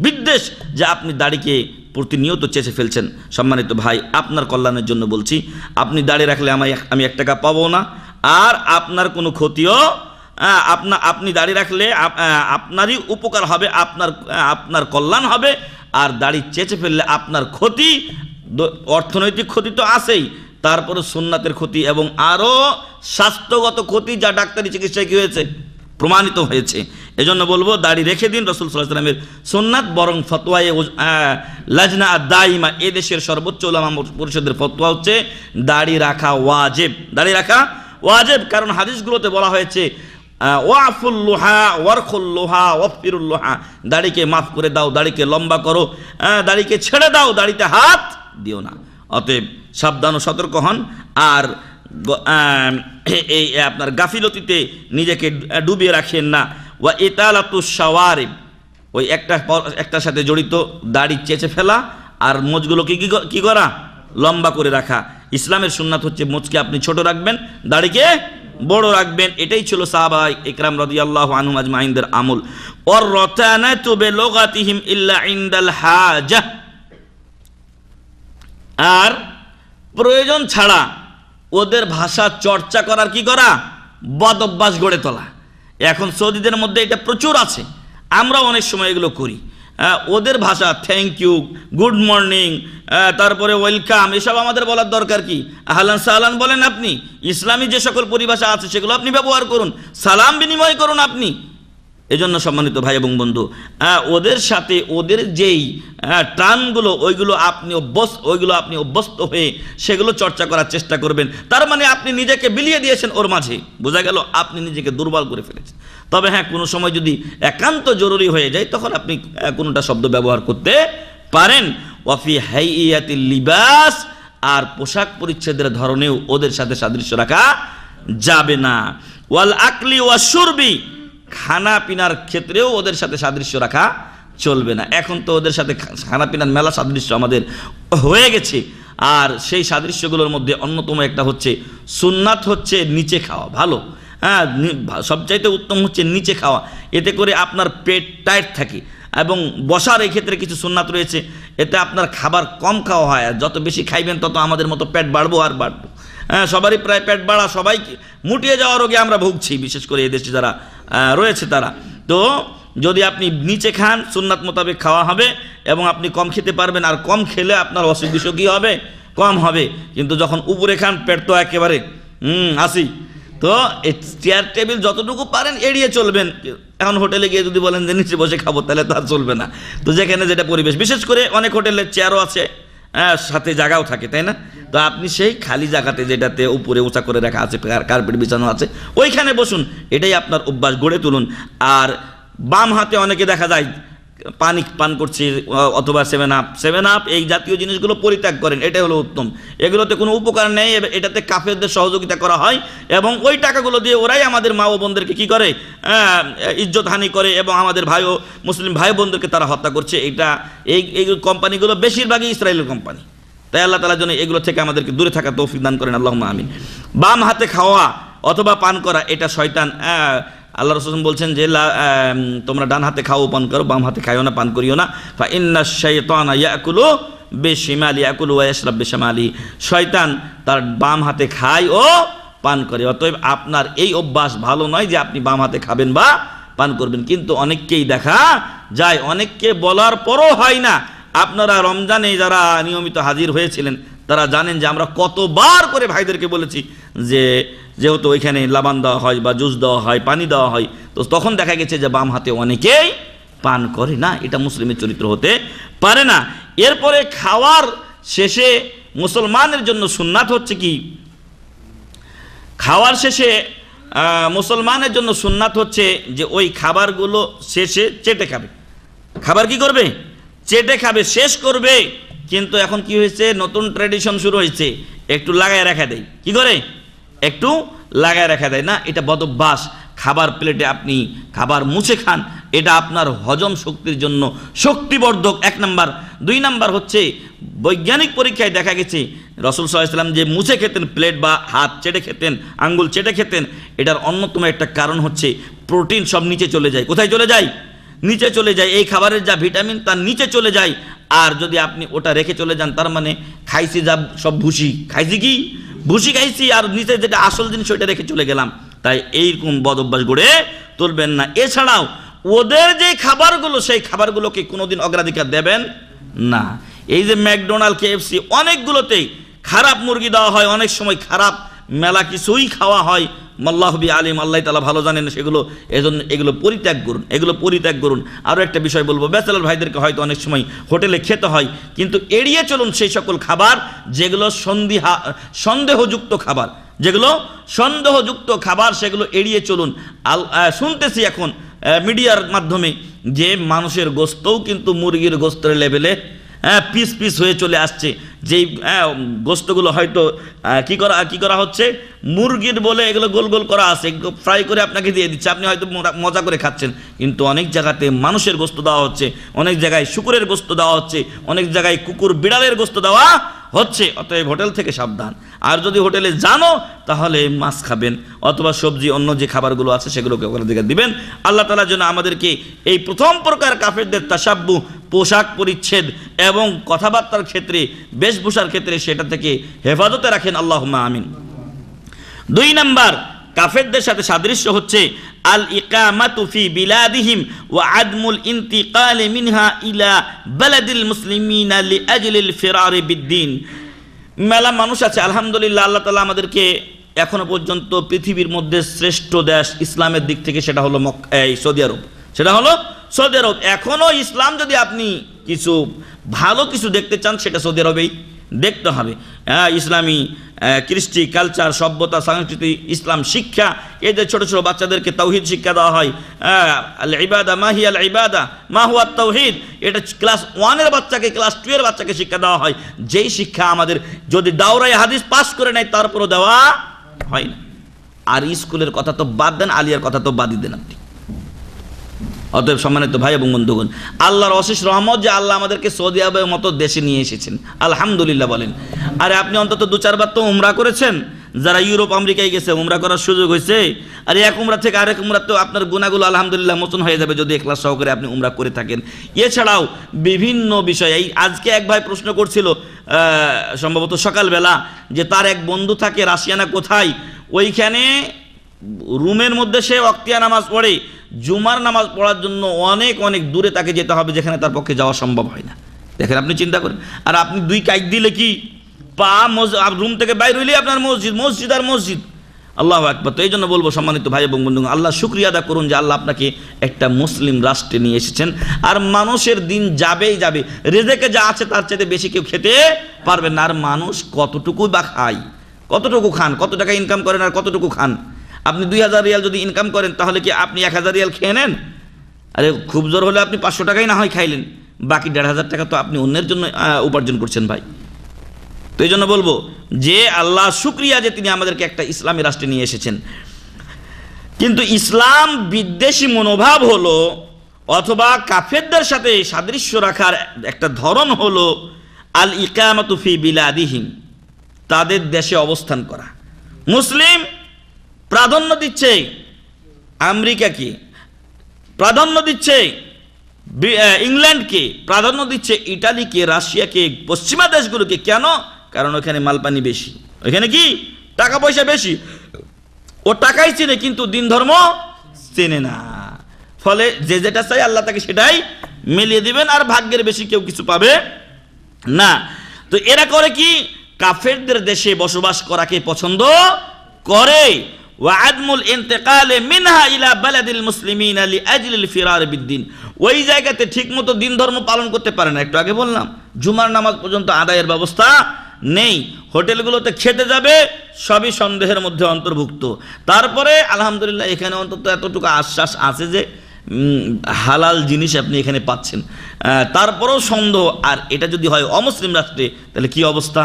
বিদ্বেষ যে আপনি দাড়িকে প্রতিনিয়ত চেঁচে ফেলছেন? সম্মানিত ভাই, আপনার কল্যাণের জন্য বলছি, আপনি দাড়ি রাখলে আমি 1 টাকা পাবো না, আর আপনার কোনো ক্ষতিও, আপনি দাড়ি রাখলে আপনারই উপকার হবে, আপনার কল্যাণ হবে। আর দাড়ি চেঁচে ফেললে আপনার ক্ষতি, অর্থনৈতিক ক্ষতি তো আছেই, তারপরে সুন্নাতের ক্ষতি এবং আরও স্বাস্থ্যগত ক্ষতি, যা ডাক্তারি চিকিৎসায় কি হয়েছে, প্রমাণিত হয়েছে। এজন্য বলবো দাড়ি রেখে দিন, রাসূল সাল্লাল্লাহু আলাইহি ওয়াসাল্লামের সুন্নাত। বরং ফতোয়ায়ে লাজনা আদ-দাইমা, এ দেশের সর্বোচ্চ উলামা পরিষদের ফতোয়া হচ্ছে দাড়ি রাখা ওয়াজিব, দাড়ি রাখা ওয়াজিব, কারণ হাদিসগুলোতে বলা হয়েছে ওয়াফুল লোহা ওয়ারখুল লোহা ওয়াফিরুল লোহা, দাড়িকে মাফ করে দাও, দাড়িকে লম্বা করো, দাড়িকে ছেড়ে দাও, দাড়িতে হাত দিও না। অতএব সাবধান ও সতর্ক হন, আর এই আপনার গাফিলতিতে নিজেকে ডুবিয়ে রাখেন না। ওয়া ইতালাতুশ শাওয়ারিব, ওই একটার সাথে জড়িত দাড়ি চেঁচে ফেলা আর মোচগুলোকে কি করা, লম্বা করে রাখা। ইসলামের সুন্নাত হচ্ছে মোচকে আপনি ছোট রাখবেন, দাড়িকে বড় রাখবেন। এটাই ছিল সাহাবা ইকরাম রাদিয়াল্লাহু আনহুম আজমাইনদের আমল। ওয়ার রাতানাতু বিলুগাতিহিম ইল্লা ইনদাল হাজা, আর প্রয়োজন ছাড়া ওদের ভাষা চর্চা করার কি করা, বদ অভ্যাস গড়ে তোলা। এখন সৌদিদের মধ্যে এটা প্রচুর আছে, আমরা অনেক সময় এগুলো করি। ওদের ভাষা থ্যাংক ইউ, গুড মর্নিং, তারপরে ওয়েলকাম, এসব আমাদের বলার দরকার কি? আহলান সাহলান বলেন আপনি, ইসলামী যে সকল পরিভাষা আছে সেগুলো আপনি ব্যবহার করুন, সালাম বিনিময় করুন আপনি। এজন্য সম্মানিত ভাই এবং বন্ধু, ওদের সাথে ওদের যেই টার্মগুলো ওইগুলো আপনি অভ্যস্ত হয়ে সেগুলো চর্চা করার চেষ্টা করবেন। তার মানে আপনি নিজেকে বিলিয়ে দিয়েছেন ওর মাঝে, বোঝা গেল আপনি নিজেকে দুর্বল করে ফেলেছেন। তবে হ্যাঁ, কোনো সময় যদি একান্ত জরুরি হয়ে যায় তখন আপনি কোনোটা শব্দ ব্যবহার করতে পারেন। ওয়াফি হাইয়াতিল লিবাস, আর পোশাক পরিচ্ছেদের ধরনেও ওদের সাথে সাদৃশ্য রাখা যাবে না। ওয়াল আকলি ওয়াশ শুরবি, খানা পিনার ক্ষেত্রেও ওদের সাথে সাদৃশ্য রাখা চলবে না। এখন তো ওদের সাথে খানা পিনার মেলা সাদৃশ্য আমাদের হয়ে গেছে, আর সেই সাদৃশ্যগুলোর মধ্যে অন্যতম একটা হচ্ছে সুন্নাত হচ্ছে নিচে খাওয়া ভালো। হ্যাঁ, সবচাইতে উত্তম হচ্ছে নিচে খাওয়া, এতে করে আপনার পেট টাইট থাকে। এবং বসার এই ক্ষেত্রে কিছু সুন্নাত রয়েছে, এতে আপনার খাবার কম খাওয়া হয়, আর যত বেশি খাইবেন তত আমাদের মতো পেট বাড়বো আর বাড়বো। হ্যাঁ, সবারই প্রায় পেট বাড়া, সবাই মুটিয়ে যাওয়া রোগে আমরা ভুগছি, বিশেষ করে এই দেশে যারা রয়েছে তারা। তো যদি আপনি নিচে খান সুন্নাত মোতাবেক খাওয়া হবে এবং আপনি কম খেতে পারবেন, আর কম খেলে আপনার অসুখ বিসুখ কী হবে, কম হবে। কিন্তু যখন উপরে খান পেট তো একেবারে আসি। তো চেয়ার টেবিল যতটুকু পারেন এড়িয়ে চলবেন। এখন হোটেলে গিয়ে যদি বলেন যে নিচে বসে খাবো তাহলে তো আর চলবে না। তো যেখানে যেটা পরিবেশ, বিশেষ করে অনেক হোটেলে চেয়ারও আছে, সাথে জায়গাও থাকে, তাই না? তো আপনি সেই খালি জায়গাতে যেটাতে উপরে উঁচা করে রাখা আছে, কার্পেট বিছানো আছে, ওইখানে বসুন, এটাই আপনার অভ্যাস গড়ে তুলুন। আর বাম হাতে অনেকে দেখা যায় পানি পান করছে অথবা সেভেন আপ এই জাতীয় জিনিসগুলো পরিত্যাগ করেন, এটাই হলো উত্তম। এগুলোতে কোনো উপকার নেই, এটাতে কাফেরদের সহযোগিতা করা হয় এবং ওই টাকাগুলো দিয়ে ওরাই আমাদের মা ও বোনদেরকে কী করে, ইজ্জত হানি করে এবং আমাদের মুসলিম ভাই বোনদেরকে তারা হত্যা করছে। এই কোম্পানিগুলো বেশিরভাগই ইসরায়েলের কোম্পানি। তাই আল্লাহ তাআলার জন্য এগুলো থেকে আমাদেরকে দূরে থাকা তৌফিক দান করেন, আল্লাহুম্মা আমিন। বাম হাতে খাওয়া অথবা পান করা এটা শয়তান। আল্লাহ রাসূল বলছেন যে তোমরা ডান হাতে খাও পান করো, বাম হাতে খাইও না, পান করিও না। ফা ইন্নাশ শাইতানা ইয়াকুলু বিশিমালি ইয়াকুলু ওয়া ইয়াশরাব বিশামালি, শয়তান তার বাম হাতে খায় ও পান করে। অতএব আপনার এই অভ্যাস ভালো নয় যে আপনি বাম হাতে খাবেন বা পান করবেন। কিন্তু অনেককেই দেখা যায়, অনেককে বলার পরও হয় না। আপনারা রমজানে যারা নিয়মিত হাজির হয়েছিলেন তারা জানেন যে আমরা কতবার করে ভাইদেরকে বলেছি যে যেহেতু ওইখানে লাবান দেওয়া হয় বা জুস দেওয়া হয়, পানি দেওয়া হয়, তো তখন দেখা গেছে যে বাম হাতে অনেকেই পান করে না। এটা মুসলিমের চরিত্র হতে পারে না। এরপরে খাওয়ার শেষে মুসলমানের জন্য সুন্নাত হচ্ছে কি, খাওয়ার শেষে মুসলমানের জন্য সুন্নাত হচ্ছে যে ওই খাবারগুলো শেষে চেটে খাবে। খাবার কি করবে? চেটে খাবে, শেষ করবে। কিন্তু এখন কি হয়েছে, নতুন ট্র্যাডিশন শুরু হয়েছে, একটু লাগায় রাখা দেয়। কি করে? একটু লাগায় রাখা দেয় না, এটা বদভ্যাস। খাবার প্লেটে আপনি খাবার মুছে খান, এটা আপনার হজম শক্তির জন্য শক্তিবর্ধক, 1 নাম্বার। 2 নাম্বার হচ্ছে বৈজ্ঞানিক পরীক্ষায় দেখা গেছে রাসূল সাল্লাল্লাহু আলাইহি ওয়াসাল্লাম যে মুছে খেতেন, প্লেট বা হাত চেটে খেতেন, আঙ্গুল চেটে খেতেন, এটার অন্যতম একটা কারণ হচ্ছে প্রোটিন সব নিচে চলে যায়। কোথায় চলে যায়? নিচে চলে যায়। এই খাবারের যা ভিটামিন তার নিচে চলে যায়। আর যদি আপনি ওটা রেখে চলে যান, তার মানে খাইছি যা সব ভুসি, খাইছি কি ভুসি খাইছি, আর নিচে যেটা আসল জিনিস ওইটা রেখে চলে গেলাম। তাই এইরকম বদ অভ্যাস গড়ে তুলবেন না। এছাড়াও ওদের যে খাবারগুলো, সেই খাবারগুলোকে কোনোদিন অগ্রাধিকার দেবেন না। এই যে ম্যাকডোনাল্ড, KFC, অনেকগুলোতেই খারাপ মুরগি দেওয়া হয়, অনেক সময় খারাপ মেলা কিছুই খাওয়া হয়। মাল্লাহু বিআলিম, আল্লাহ তাআলা ভালো জানেন সেগুলো। এজন্য এগুলো পরিত্যাগ করুন, এগুলো পরিত্যাগ করুন। আরও একটা বিষয় বলবো, ব্যাচেলর ভাইদেরকে হয়তো অনেক সময় হোটেলে খেতে হয়, কিন্তু এড়িয়ে চলুন সেই সকল খাবার যেগুলো সন্দেহযুক্ত খাবার। যেগুলো সন্দেহযুক্ত খাবার সেগুলো এড়িয়ে চলুন। শুনতেছি এখন মিডিয়ার মাধ্যমে যে মানুষের গোস্তও কিন্তু মুরগির গোস্তের লেভেলে পিস পিস হয়ে চলে আসছে। যেই গোস্তগুলো হয়তো কি করা হচ্ছে, মুরগির বলে এগুলো গোল গোল করা আছে, ফ্রাই করে আপনাকে দিয়ে দিচ্ছে, আপনি হয়তো মজা করে খাচ্ছেন, কিন্তু অনেক জায়গাতে মানুষের গোস্ত দেওয়া হচ্ছে, অনেক জায়গায় শুকুরের গোস্ত দেওয়া হচ্ছে, অনেক জায়গায় কুকুর বিড়ালের গোস্ত দেওয়া হচ্ছে। অতএব হোটেল থেকে সাবধান। আর যদি হোটেলে জানো তাহলে মাছ খাবেন অথবা সবজি, অন্য যে খাবারগুলো আছে সেগুলোকে ওখানে দিকে দিবেন। আল্লাহ তাআলা যেন আমাদেরকে এই প্রথম প্রকার কাফেরদের তাসাব্বু, পোশাক পরিচ্ছেদ এবং কথাবার্তার ক্ষেত্রে, বেশভূষার ক্ষেত্রে সেটা থেকে হেফাজতে রাখেন, আল্লাহুম্মা আমিন। 2 নাম্বার কাফেরদের সাথে সাদৃশ্য হচ্ছে আল ইকামাতু ফি বিলাদিহিম ওয়া আদমুল ইন্তিকাল মিনহা ইলা বালাদিল মুসলিমিনা লিআজলিল ফিরারি বিদ্দিন। মেলা মানুষ আছে আলহামদুলিল্লাহ, আল্লাহ তাআলা আমাদেরকে এখনো পর্যন্ত পৃথিবীর মধ্যে শ্রেষ্ঠ দেশ ইসলামের দিক থেকে সেটা হলো সৌদি আরব, সেটা হলো সৌদি আরব। এখনো ইসলাম যদি আপনি কিছু ভালো কিছু দেখতে চান সেটা সৌদি আরবেই দেখতে হবে। ইসলামী কৃষ্টি, কালচার, সভ্যতা, সংস্কৃতি, ইসলাম শিক্ষা, এই যে ছোটো ছোটো বাচ্চাদেরকে তাওহীদ শিক্ষা দেওয়া হয়, আল ইবাদা মাহি আল ইবাদা মা হুয়া তাওহীদ, এটা ক্লাস 1-এর বাচ্চাকে ক্লাস 2-এর বাচ্চাকে শিক্ষা দেওয়া হয়। যেই শিক্ষা আমাদের যদি দাওরায়ে হাদিস পাস করে নেয় তারপরও দেওয়া হয় না। আর স্কুলের কথা তো বাদ দেন, আলিয়ার কথা তো বাদই দেন আপনি। অতএব সম্মানিত ভাই এবং বন্ধুগণ, আল্লাহর অশেষ রহমত যে আল্লাহ আমাদেরকে সৌদি আরবের মতো দেশে নিয়ে এসেছেন, আলহামদুলিল্লাহ বলেন। আরে আপনি অন্তত 2-4 বার তো উমরা করেছেন, যারা ইউরোপ আমেরিকায় গেছে উমরা করার সুযোগ হয়েছে। আর এক উমরা থেকে আরেক উমরা তো আপনার গুনাহগুলো আলহামদুলিল্লাহ মোচন হয়ে যাবে যদি ইখলাস সহকারে আপনি উমরা করে থাকেন। এছাড়াও বিভিন্ন বিষয়, এই আজকে এক ভাই প্রশ্ন করছিল সম্ভবত সকালবেলা, যে তার এক বন্ধু থাকে রাশিয়ানা কোথায়, ওইখানে রুমের মধ্যে সে ওয়াক্তিয়া নামাজ পড়ে, জুমার নামাজ পড়ার জন্য অনেক অনেক দূরে তাকে যেতে হবে, যেখানে তার পক্ষে যাওয়া সম্ভব হয় না। দেখেন, আপনি চিন্তা করেন। আর আপনি 2 কাইক দিলে কি পা রুম থেকে বাইর হইলে আপনার মসজিদ, মসজিদ আর মসজিদ। আল্লাহু আকবার। তো এই জন্য বলবো সম্মানিত ভাই এবং বন্ধু, আল্লাহ শুকরিয়া আদা করুন যে আল্লাহ আপনাকে একটা মুসলিম রাষ্ট্রে নিয়ে এসেছেন। আর মানুষের দিন যাবেই যাবে, রেজেকে যা আছে তার চাইতে বেশি কেউ খেতে পারবেন না। আর মানুষ কতটুকু বা খায়, কতটুকু খান, কত টাকা ইনকাম করেন আর কতটুকু খান। আপনি 2000 রিয়াল যদি ইনকাম করেন তাহলে কি আপনি 1000 রিয়াল খেয়ে নেন? আরে খুব জোর হলে আপনি 500 টাকাই না হয় খাইলেন, বাকি 1500 টাকা তো আপনি অন্যের জন্য উপার্জন করছেন ভাই। তো এই জন্য বলবো যে আল্লাহ শুকরিয়া যে তিনি আমাদেরকে একটা ইসলামী রাষ্ট্রে নিয়ে এসেছেন। কিন্তু ইসলাম বিদ্বেষী মনোভাব হলো, অথবা কাফেরদের সাথে সাদৃশ্য রাখার একটা ধরন হলো আল ইকামাতু ফি বিলাদিহিম, তাদের দেশে অবস্থান করা। মুসলিম প্রাধান্য দিচ্ছে আমেরিকাকে, প্রাধান্য দিচ্ছে ইংল্যান্ডকে, প্রাধান্য দিচ্ছে ইটালিকে, রাশিয়াকে, পশ্চিমা দেশগুলোকে। কেন? কারণ ওখানে মালপানি বেশি, ওখানে কি টাকা পয়সা বেশি। ও টাকাই চেনে কিন্তু দিন ধর্ম চেনে না। ফলে যে যেটা চাই আল্লাহ তাকে সেটাই মিলিয়ে দিবেন, আর ভাগ্যের বেশি কেউ কিছু পাবে না। তো এরা করে কি, কাফেরদের দেশে বসবাস করাকে পছন্দ করে। ওয়াদমুল ইন্তেকালে মিনহা ইলা বালাদিল মুসলিমিনা লিআজলিল ফিরার বিদ্দিন, ওই জায়গাতে ঠিকমতো দিন ধর্ম পালন করতে পারে না। একটু আগে বললাম জুমার নামাজ পর্যন্ত আদায়ের ব্যবস্থা নেই, হোটেলগুলোতে খেতে যাবে সবই সন্দেহের মধ্যে অন্তর্ভুক্ত। তারপরে আলহামদুলিল্লাহ এখানে অন্তত এতটুকু আশ্বাস আছে যে হালাল জিনিস আপনি এখানে পাচ্ছেন, তারপরেও সন্দেহ। আর এটা যদি হয় অমুসলিম রাষ্ট্রে তাহলে কি অবস্থা?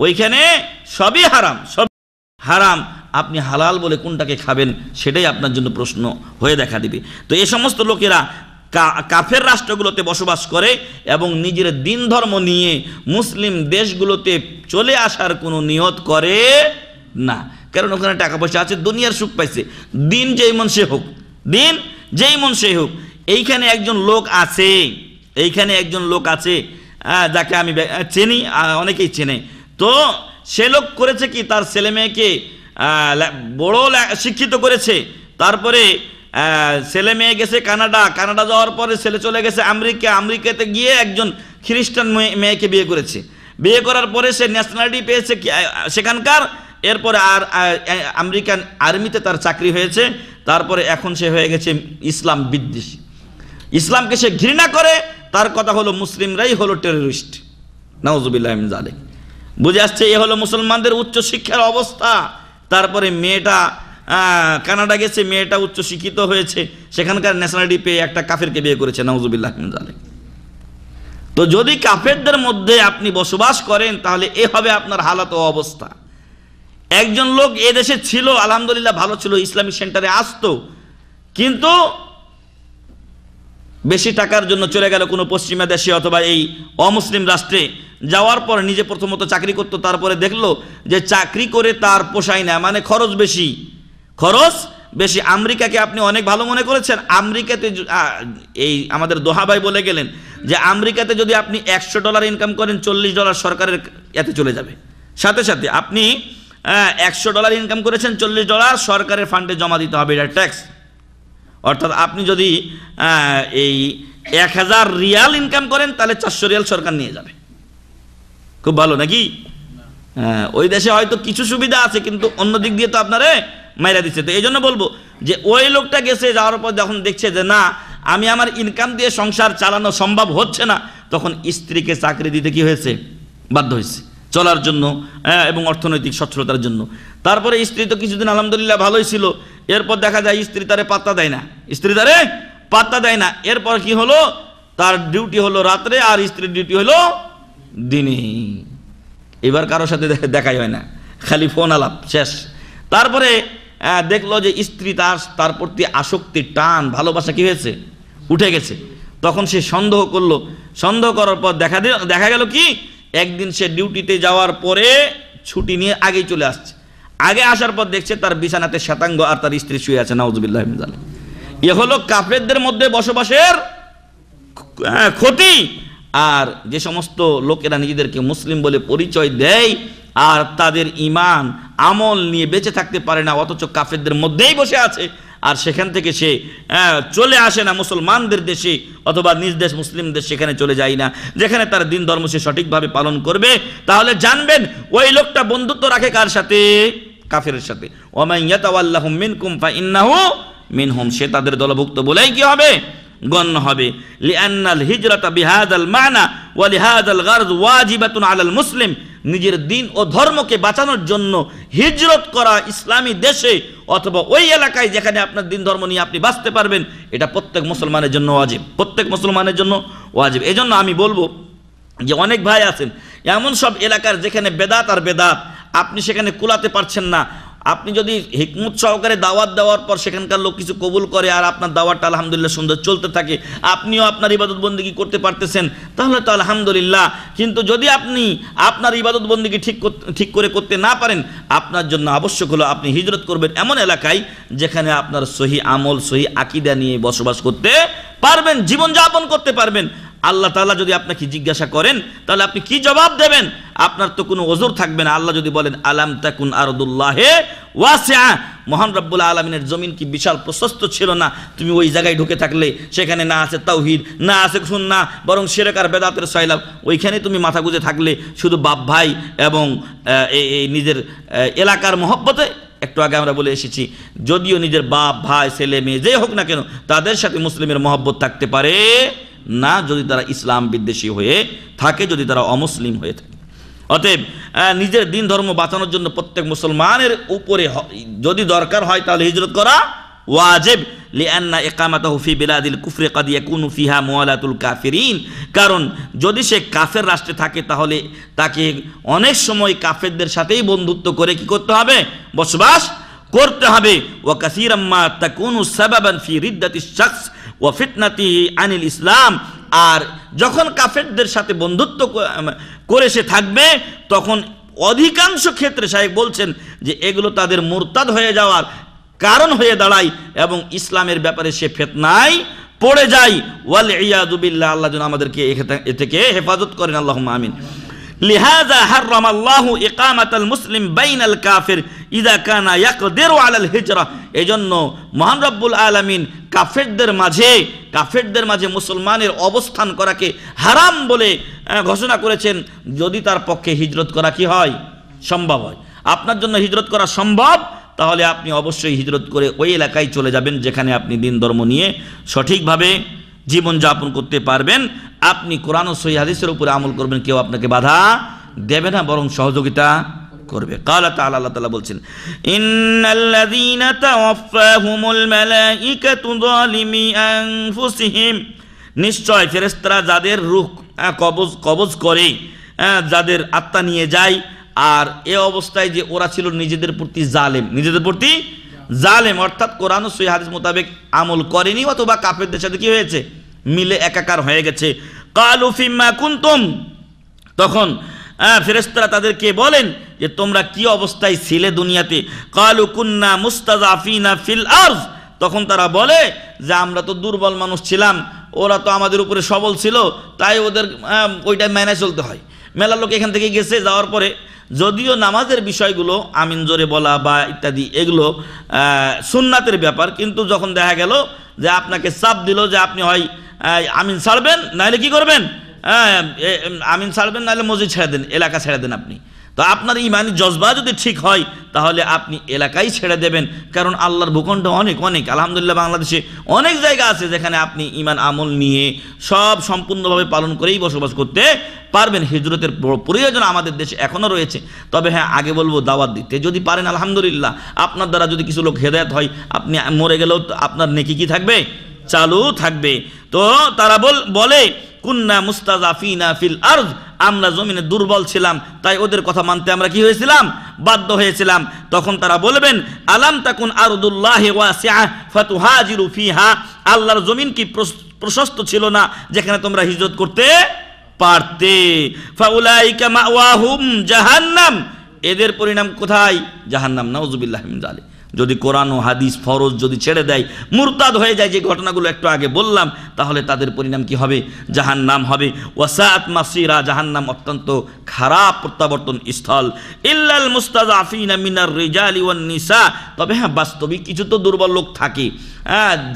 ওইখানে সবই হারাম, সব হারাম। আপনি হালাল বলে কোনটাকে খাবেন সেটাই আপনার জন্য প্রশ্ন হয়ে দেখা দিবে। তো এই সমস্ত লোকেরা কাফের রাষ্ট্রগুলোতে বসবাস করে এবং নিজের দিন ধর্ম নিয়ে মুসলিম দেশগুলোতে চলে আসার কোনো নিয়ত করে না। কারণ ওখানে টাকা পয়সা আছে, দুনিয়ার সুখ পাইছে, দিন যেই মন সে হোক, দিন যেই মন সে হোক। এইখানে একজন লোক আছে, এইখানে একজন লোক আছে যাকে আমি চিনি, অনেকেই চেনে। তো সে লোক করেছে কি, তার ছেলে মেয়েকে বড় শিক্ষিত করেছে, তারপরে ছেলে মেয়ে গেছে কানাডা, কানাডা যাওয়ার পরে ছেলে চলে গেছে আমেরিকা, আমেরিকাতে গিয়ে একজন খ্রিস্টান মেয়েকে বিয়ে করেছে। বিয়ে করার পরে সে ন্যাশনালিটি পেয়েছে সেখানকার, এরপরে আর আমেরিকান আর্মিতে তার চাকরি হয়েছে। তারপরে এখন সে হয়ে গেছে ইসলাম বিদ্বেষী, ইসলামকে সে ঘৃণা করে। তার কথা হলো মুসলিমরাই হলো টেররিস্ট, নাউজুবিল্লাহি মিন যালিক। বুঝে আসছে? এ হলো মুসলমানদের উচ্চ শিক্ষার অবস্থা। তারপরে মেয়েটা কানাডা গেছে, মেয়েটা উচ্চশিক্ষিত হয়েছে, সেখানকার ন্যাশনালিটি পেয়ে একটা কাফেরকে বিয়ে করেছে, নাউজুবিল্লাহ মিন যালিক। তো যদি কাফেরদের মধ্যে আপনি বসবাস করেন তাহলে এ হবে আপনার হালাত ও অবস্থা। একজন লোক এদেশে ছিল, আলহামদুলিল্লাহ ভালো ছিল, ইসলামিক সেন্টারে আসতো, কিন্তু বেশি টাকার জন্য চলে গেল কোনো পশ্চিমা দেশে অথবা এই অমুসলিম রাষ্ট্রে। যাওয়ার পর নিজে প্রথমত চাকরি করতো, তারপরে দেখলো যে চাকরি করে তার পোষায় না, মানে খরচ বেশি। আমেরিকাকে আপনি অনেক ভালো মনে করেছেন, আমেরিকাতে এই আমাদের দোহা ভাই বলে গেলেন যে আমেরিকাতে যদি আপনি $100 ইনকাম করেন, $40 সরকারের এতে চলে যাবে। সাথে সাথে আপনি $100 ইনকাম করেছেন, $40 সরকারের ফান্ডে জমা দিতে হবে, এটা ট্যাক্স। অর্থাৎ আপনি যদি এই 1000 রিয়াল ইনকাম করেন তাহলে 400 রিয়াল সরকার নিয়ে যাবে। খুব ভালো নাকি? ওই দেশে হয়তো কিছু সুবিধা আছে, কিন্তু অন্য দিক দিয়ে তো আপনারে মাইরা দিচ্ছে। তো এই জন্য বলবো যে ওই লোকটা গেছে, যাওয়ার পর যখন দেখছে যে না, আমি আমার ইনকাম দিয়ে সংসার চালানো সম্ভব হচ্ছে না, তখন স্ত্রীকে চাকরি দিতে কি হয়েছে, বাধ্য হয়েছে চলার জন্য এবং অর্থনৈতিক সচ্ছলতার জন্য। তারপরে স্ত্রী তো কিছুদিন আলহামদুলিল্লাহ ভালোই ছিল, এরপর দেখা যায় স্ত্রী তারে পাত্তা দেয় না, এরপর কি হলো, তার ডিউটি হলো রাত্রে আর স্ত্রীর ডিউটি হলো দিনে। এবার কারোর সাথে দেখাই হয় না, খালি ফোন আলাপ, শেষ। তারপরে দেখলো যে স্ত্রী তার প্রতি আসক্তি, টান, ভালোবাসা কি হয়েছে, উঠে গেছে। তখন সে সন্দেহ করলো, সন্দেহ করার পর দেখা গেল কি, একদিন সে ডিউটিতে যাওয়ার পরে ছুটি নিয়ে আগেই চলে আসছে। আগে আসার পর দেখছে তার বিছানাতে শ্বেতাঙ্গ আর তার স্ত্রী শুয়ে আছে, নাউজুবিল্লাহ মিন যালিক। এ হলো কাফেরদের মধ্যে বসবাসের ক্ষতি। আর যে সমস্ত লোকেরা নিজেদেরকে মুসলিম বলে পরিচয় দেয় আর তাদের ঈমান আমল নিয়ে বেঁচে থাকতে পারে না, অথচ কাফেরদের মধ্যেই বসে আছে, আর সেখান থেকে সে চলে আসে না মুসলমানদের দেশে অথবা নিজ দেশ মুসলিম দেশ, সেখানে চলে যায় না যেখানে তার দিন ধর্ম সে সঠিকভাবে পালন করবে, তাহলে জানবেন ওই লোকটা বন্ধুত্ব রাখে কার সাথে, কাফেরের সাথে। ওয়ামান ইয়াতাওয়াল্লাহুম মিনকুম ফাইন্নাহু মিনহুম, সে তাদের দলভুক্ত বলেই কি হবে, গণ্য হবে। লিআন্নাল হিজরাতা বিহাদাল মানা ওয়া লিহাদাল গারজ ওয়াজিবাতুন আলাল মুসলিম, নিজের দিন ও ধর্মকে বাঁচানোর জন্য হিজরত করা ইসলামী দেশে অথবা ওই এলাকায় যেখানে আপনার দিন ধর্ম নিয়ে আপনি বাঁচতে পারবেন, এটা প্রত্যেক মুসলমানের জন্য ওয়াজিব, প্রত্যেক মুসলমানের জন্য ওয়াজিব। এই জন্য আমি বলবো যে অনেক ভাই আছেন এমন সব এলাকার যেখানে বেদাত আর বেদাত, আপনি সেখানে কুলাতে পারছেন না। আপনি যদি হিকমত সহকারে দাওয়াত দেওয়ার পর সেখানকার লোক কিছু কবুল করে আর আপনার দাওয়াতটা আলহামদুলিল্লাহ সুন্দর চলতে থাকে, আপনিও আপনার ইবাদত বন্দেগী করতে পারতেছেন, তাহলে তো আলহামদুলিল্লাহ। কিন্তু যদি আপনি আপনার ইবাদত বন্দেগী ঠিক করে করতে না পারেন, আপনার জন্য আবশ্যক হলো আপনি হিজরত করবেন এমন এলাকায় যেখানে আপনার সহি আমল, সহি আকীদা নিয়ে বসবাস করতে পারবেন, জীবনযাপন করতে পারবেন। আল্লাহ তাআলা যদি আপনাকে জিজ্ঞাসা করেন তাহলে আপনি কি জবাব দেবেন? আপনার তো কোনো ওযর থাকবে না। আল্লাহ যদি বলেন আলাম তাকুন আরদুল্লাহি ওয়াসিআ, মহান রব্বুল আলামিনের জমিন কি বিশাল প্রশস্ত ছিল না? তুমি ওই জায়গায় ঢুকে থাকলে সেখানে না আছে তাওহীদ, না আছে সুন্নাহ, বরং শিরক আর বেদাতের সয়লাব, ওইখানে তুমি মাথা গুঁজে থাকলে শুধু বাপ ভাই এবং এই নিজের এলাকার মহব্বতে। একটু আগে আমরা বলে এসেছি, যদিও নিজের বাপ ভাই ছেলে মেয়ে যে হোক না কেন তাদের সাথে মুসলিমের মহব্বত থাকতে পারে না যদি তারা ইসলাম বিদ্বেষী হয়ে থাকে, যদি তারা অমুসলিম হয়ে থাকে। অতএব নিজের দিন ধর্ম বাঁচানোর জন্য প্রত্যেক মুসলমানের উপরে যদি দরকার হয় তাহলে হিজরত করা ওয়াজিব। লিআন্না ইকামাতাহু ফি বিলাদিল কুফরি ক্বাদ ইয়াকুনু ফিহা মুওয়ালাতুল কাফিরিন, কারণ যদি সে কাফের রাষ্ট্রে থাকে তাহলে তাকে অনেক সময় কাফেরদের সাথেই বন্ধুত্ব করে কি করতে হবে, বসবাস করতে হবে। ওয়া কাসীরাম মা তাকুনু সাবাবান ফি রিদ্দাতিশ শাখস ওয়া ফিতনাতিহি আনিল ইসলাম, আর যখন কাফেরদের সাথে বন্ধুত্ব করে সে থাকবে তখন অধিকাংশ ক্ষেত্রে সাহেব বলছেন যে এগুলো তাদের মুরতাদ হয়ে যাওয়ার কারণ হয়ে দাঁড়ায় এবং ইসলামের ব্যাপারে সে ফিতনায় পড়ে যায়। ওয়াল ইয়াযু বিল্লাহ, আল্লাহ যেন আমাদেরকে এ থেকে হেফাজত করেন, আল্লাহুম্মা আমিন। লিহাযা হারামাল্লাহু ইকামাতাল মুসলিম বাইনাল কাফির ইযা কানা ইয়াকদিরু আলাল হিজরা, এজন্য মহান রব্বুল আলামিন কাফেরদের মাঝে মুসলমানের অবস্থান করাকে হারাম বলে ঘোষণা করেছেন যদি তার পক্ষে হিজরত করা কি হয়, সম্ভব হয়। আপনার জন্য হিজরত করা সম্ভব, তাহলে আপনি অবশ্যই হিজরত করে ওই এলাকায় চলে যাবেন যেখানে আপনি দিন ধর্ম নিয়ে সঠিকভাবে জীবনযাপন করতে পারবেন। আপনি কোরআন ও সহিহ হাদিসের উপরে আমল করবেন, কেউ আপনাকে বাধা দেবে না, বরং সহযোগিতা করবে। ক্বালা তাআলা, আল্লাহ তাআলা বলছেন, ইন্নাল্লাযীনা তাওয়াফফাহুমুল মালাঈকাতু যালিমি আনফুসিহিম, নিশ্চয় ফেরেশতারা যাদের রূহ কবজ করে, যাদের আত্মা নিয়ে যায়, আর এ অবস্থায় যে ওরা ছিল নিজেদের প্রতি জালেম, অর্থাৎ কোরআন ও সহিহ হাদিস মোতাবেক আমল করেনি, অথবা কাফেরদের সাথে কি হয়েছে, মিলে একাকার হয়ে গেছে। ক্বালু ফিম্মা কুনতুম, তখন ফেরেশতারা তাদেরকে বলেন যে তোমরা কি অবস্থায় ছিলে দুনিয়াতে। ক্বালু কুন্না মুস্তাযআফিনা ফিল আরজ, তখন তারা বলে যে আমরা তো দুর্বল মানুষ ছিলাম, ওরা তো আমাদের উপরে সবল ছিল, তাই ওদের ওইটা মেনে চলতে হয়। মেলা লোক এখান থেকে গেছে, যাওয়ার পরে যদিও নামাজের বিষয়গুলো আমিন জোরে বলা বা ইত্যাদি এগুলো সুন্নাতের ব্যাপার, কিন্তু যখন দেখা গেল যে আপনাকে চাপ দিল যে আপনি হয় আমিন ছাড়বেন, নাহলে কি করবেন, আমিন ছাড়বেন, নাহলে মসজিদ ছেড়ে দেন, এলাকা ছেড়ে দেন আপনি, তো আপনার ইমানি জজবা যদি ঠিক হয় তাহলে আপনি এলাকাই ছেড়ে দেবেন। কারণ আল্লাহর ভূখণ্ড অনেক আলহামদুলিল্লাহ বাংলাদেশে অনেক জায়গা আছে যেখানে আপনি ইমান আমল নিয়ে সব সম্পূর্ণভাবে পালন করেই বসবাস করতে পারবেন। হিজরতের প্রয়োজন আমাদের দেশে এখনও রয়েছে। তবে হ্যাঁ, আগে বলবো দাওয়াত দিতে যদি পারেন আলহামদুলিল্লাহ, আপনার দ্বারা যদি কিছু লোক হেদায়েত হয়, আপনি মরে গেলেও আপনার নেকি কি থাকবে, চালু থাকবে। তো তারা বলে কুন্না মুস্তাযআফিনা ফিল আরজ, আমরা জমিনে দুর্বল ছিলাম, তাই ওদের কথা মানতে আমরা কি হয়েছিলাম, বাধ্য হয়েছিলাম। তখন তারা বলবেন আলাম তাকুন আরদুল্লাহি ওয়াসিআ ফাতুহাজিরু ফিহা, আল্লাহর জমিন কি প্রশস্ত ছিল না যেখানে তোমরা হিজরত করতে পারতে। ফাউলাইকা মাওয়াহুম জাহান্নাম, এদের পরিণাম কোথায়, জাহান্নাম। নাউযুবিল্লাহি মিন যালিক। যদি কোরআন ও হাদিস ফরজ যদি ছেড়ে দেয়, মুরতাদ হয়ে যায়, যে ঘটনাগুলো একটু আগে বললাম, তাহলে তাদের পরিণাম কি হবে, জাহান্নাম হবে। ওয়াসাআত মাসিরা, জাহান্নাম অত্যন্ত খারাপ প্রত্যাবর্তন স্থল। ইল্লাল মুস্তাযআফিনা মিনার রিজালি ওয়ান নিসা, তবে হ্যাঁ বাস্তবিক কিছু তো দুর্বল লোক থাকে,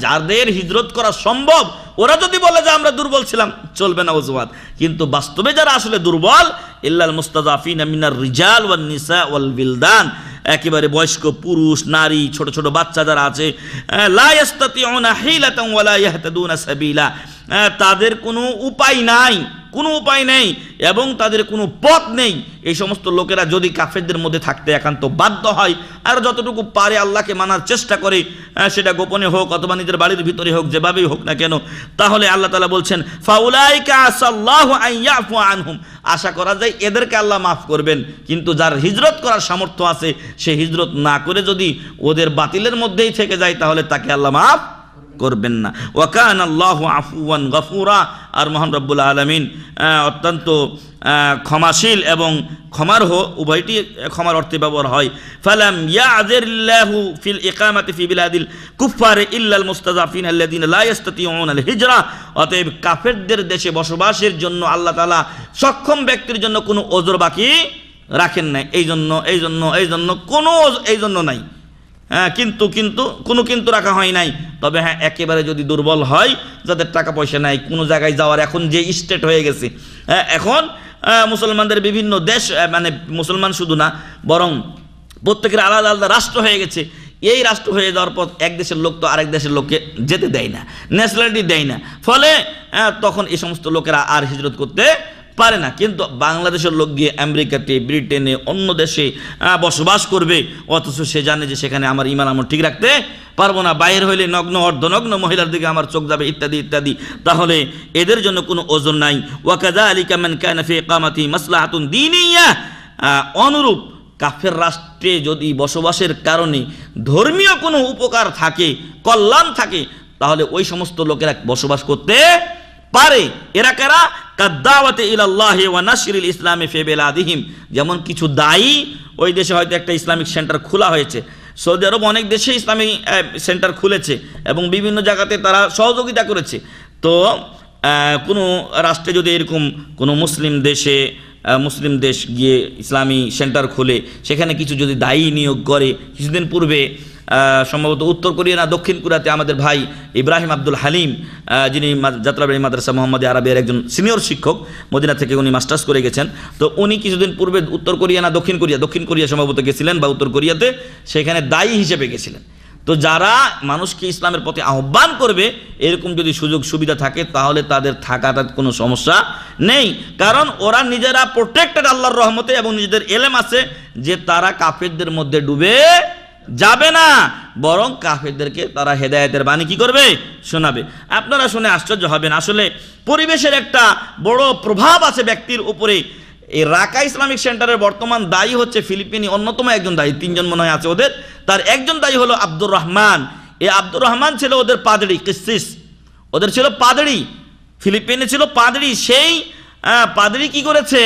যাদের হিজরত করা সম্ভব, ওরা যদি বলে যে আমরা দুর্বল ছিলাম, চলবে না অজুহাত। কিন্তু বাস্তবে যারা আসলে দুর্বল, ইল্লাল মুস্তাযআফিনা মিনার রিজাল ওয়ান নিসা ওয়াল বিলদান, একেবারে বয়স্ক পুরুষ, নারী, ছোট ছোট বাচ্চা যারা আছে, লা ইস্তাতিউনা হিলাতান ওয়ালা ইয়াহতাদুনা সাবিলা, তাদের কোনো উপায় নেই এবং তাদের কোনো পথ নেই। এই সমস্ত লোকেরা যদি কাফেরদের মধ্যে থাকতে একান্ত বাধ্য হয়, আর যতটুকু পারে আল্লাহকে মানার চেষ্টা করে, সেটা গোপনে হোক অথবা নিজের বাড়ির ভিতরে হোক, যেভাবেই হোক না কেন, তাহলে আল্লাহ তাআলা বলছেন ফাউলাইকা আসাল্লাহু আন ইয়াফু আনহুম, আশা করা যায় এদেরকে আল্লাহ মাফ করবেন। কিন্তু যার হিজরত করার সামর্থ্য আছে, সে হিজরত না করে যদি ওদের বাতিলের মধ্যেই থেকে যায়, তাহলে তাকে আল্লাহ মাফ করবেন না। ওয়া কানা আল্লাহু আফুওয়ান গফুরা, আর মহান রব্বুল আলামিন অত্যন্ত ক্ষমাশীল এবং ক্ষমার্হ, উভয়টি ক্ষমার অর্থে ব্যবহার হয়। ফালাম ইয়াযিরিল্লাহু ফিল ইকামাতি ফি বিলাদিল কুফার ইল্লাল মুস্তাযআফিন আল্লাযিনা লা ইস্তাতিউনা আল হিজরা, অতএব কাফেরদের দেশে বসবাসের জন্য আল্লাহ তাআলা সক্ষম ব্যক্তির জন্য কোনো ওজর বাকি রাখেন নাই। এই জন্য নাই, কিন্তু রাখা হয় নাই। তবে হ্যাঁ, একেবারে যদি দুর্বল হয়, যাদের টাকা পয়সা নাই, কোনো জায়গায় যাওয়ার এখন যে স্টেট হয়ে গেছে, এখন মুসলমানদের বিভিন্ন দেশ, মানে মুসলমান শুধু না, বরং প্রত্যেকের আলাদা আলাদা রাষ্ট্র হয়ে গেছে। এই রাষ্ট্র হয়ে যাওয়ার পর এক দেশের লোক তো আরেক দেশের লোককে যেতে দেয় না, ন্যাশনালিটি দেয় না, ফলে তখন এই সমস্ত লোকেরা আর হিজরত করতে পারে না। কিন্তু বাংলাদেশের লোক গিয়ে আমেরিকাতে, ব্রিটেনে, অন্য দেশে বসবাস করবে, অথচ সে জানে যে সেখানে আমার ইমান আমল ঠিক রাখতে পারবো না, বাইর হইলে নগ্ন অর্ধনগ্ন মহিলার দিকে আমার চোখ যাবে, ইত্যাদি ইত্যাদি, তাহলে এদের জন্য কোনো ওজন নাই। ওয়াকাযালিকা মান কানা ফি ইকামাতি মাসলাহাতুন দীনিয়া, অনুরূপ কাফের রাষ্ট্রে যদি বসবাসের কারণে ধর্মীয় কোনো উপকার থাকে, কল্যাণ থাকে, তাহলে ওই সমস্ত লোকেরা বসবাস করতে পারে। এরা কারা, কাদাওয়াতে ইলাল্লাহি ওয়া নাশরিল ইসলামি ফি বিলাদিহিম, যেমন কিছু দায়ী, ওই দেশে হয়তো একটা ইসলামিক সেন্টার খোলা হয়েছে, সৌদি আরব অনেক দেশে ইসলামিক সেন্টার খুলেছে এবং বিভিন্ন জায়গাতে তারা সহযোগিতা করেছে। তো কোনো রাষ্ট্রে যদি এরকম কোনো মুসলিম দেশ গিয়ে ইসলামী সেন্টার খুলে, সেখানে কিছু যদি দায়ী নিয়োগ করে, কিছুদিন পূর্বে সম্ভবত উত্তর কোরিয়া না দক্ষিণ কোরিয়াতে আমাদের ভাই ইব্রাহিম আব্দুল হালিম, যিনি যাত্রাবাড়ি মাদ্রাসা মোহাম্মদী আরবিয়ার একজন সিনিয়র শিক্ষক, মদিনা থেকে উনি মাস্টার্স করে গেছেন। তো উনি কিছুদিন পূর্বে উত্তর কোরিয়া না দক্ষিণ কোরিয়া সম্ভবত গেছিলেন, বা উত্তর কোরিয়াতে, সেখানে দায়ী হিসেবে গেছিলেন। তো যারা মানুষকে ইসলামের পথে আহ্বান করবে এরকম যদি সুযোগ সুবিধা থাকে তাহলে তাদের থাকাটা কোনো সমস্যা নেই, কারণ ওরা নিজেরা প্রোটেক্টেড আল্লাহর রহমতে এবং নিজেদের এলেম আছে যে তারা কাফেরদের মধ্যে ডুবে যাবে না, বরং কাফেরদেরকে তারা হেদায়েতের বাণী কি করবে, শোনাবে। আপনারা শুনে আশ্চর্য হবেন, আসলে পরিবেশের একটা বড় প্রভাব আছে ব্যক্তির উপরে। এই রাকা ইসলামিক সেন্টারের বর্তমান দায়ী হচ্ছে ফিলিপিনি অন্যতম একজন দায়ী, 3 জন মনে হয় আছে ওদের, তার একজন দায়ী হলো আব্দুর রহমান। এই আব্দুর রহমান ছিল ওদের পাদরি, কিসিস, ওদের ছিল পাদরি, ফিলিপিনে ছিল পাদরি। সেই পাদরি কি করেছে,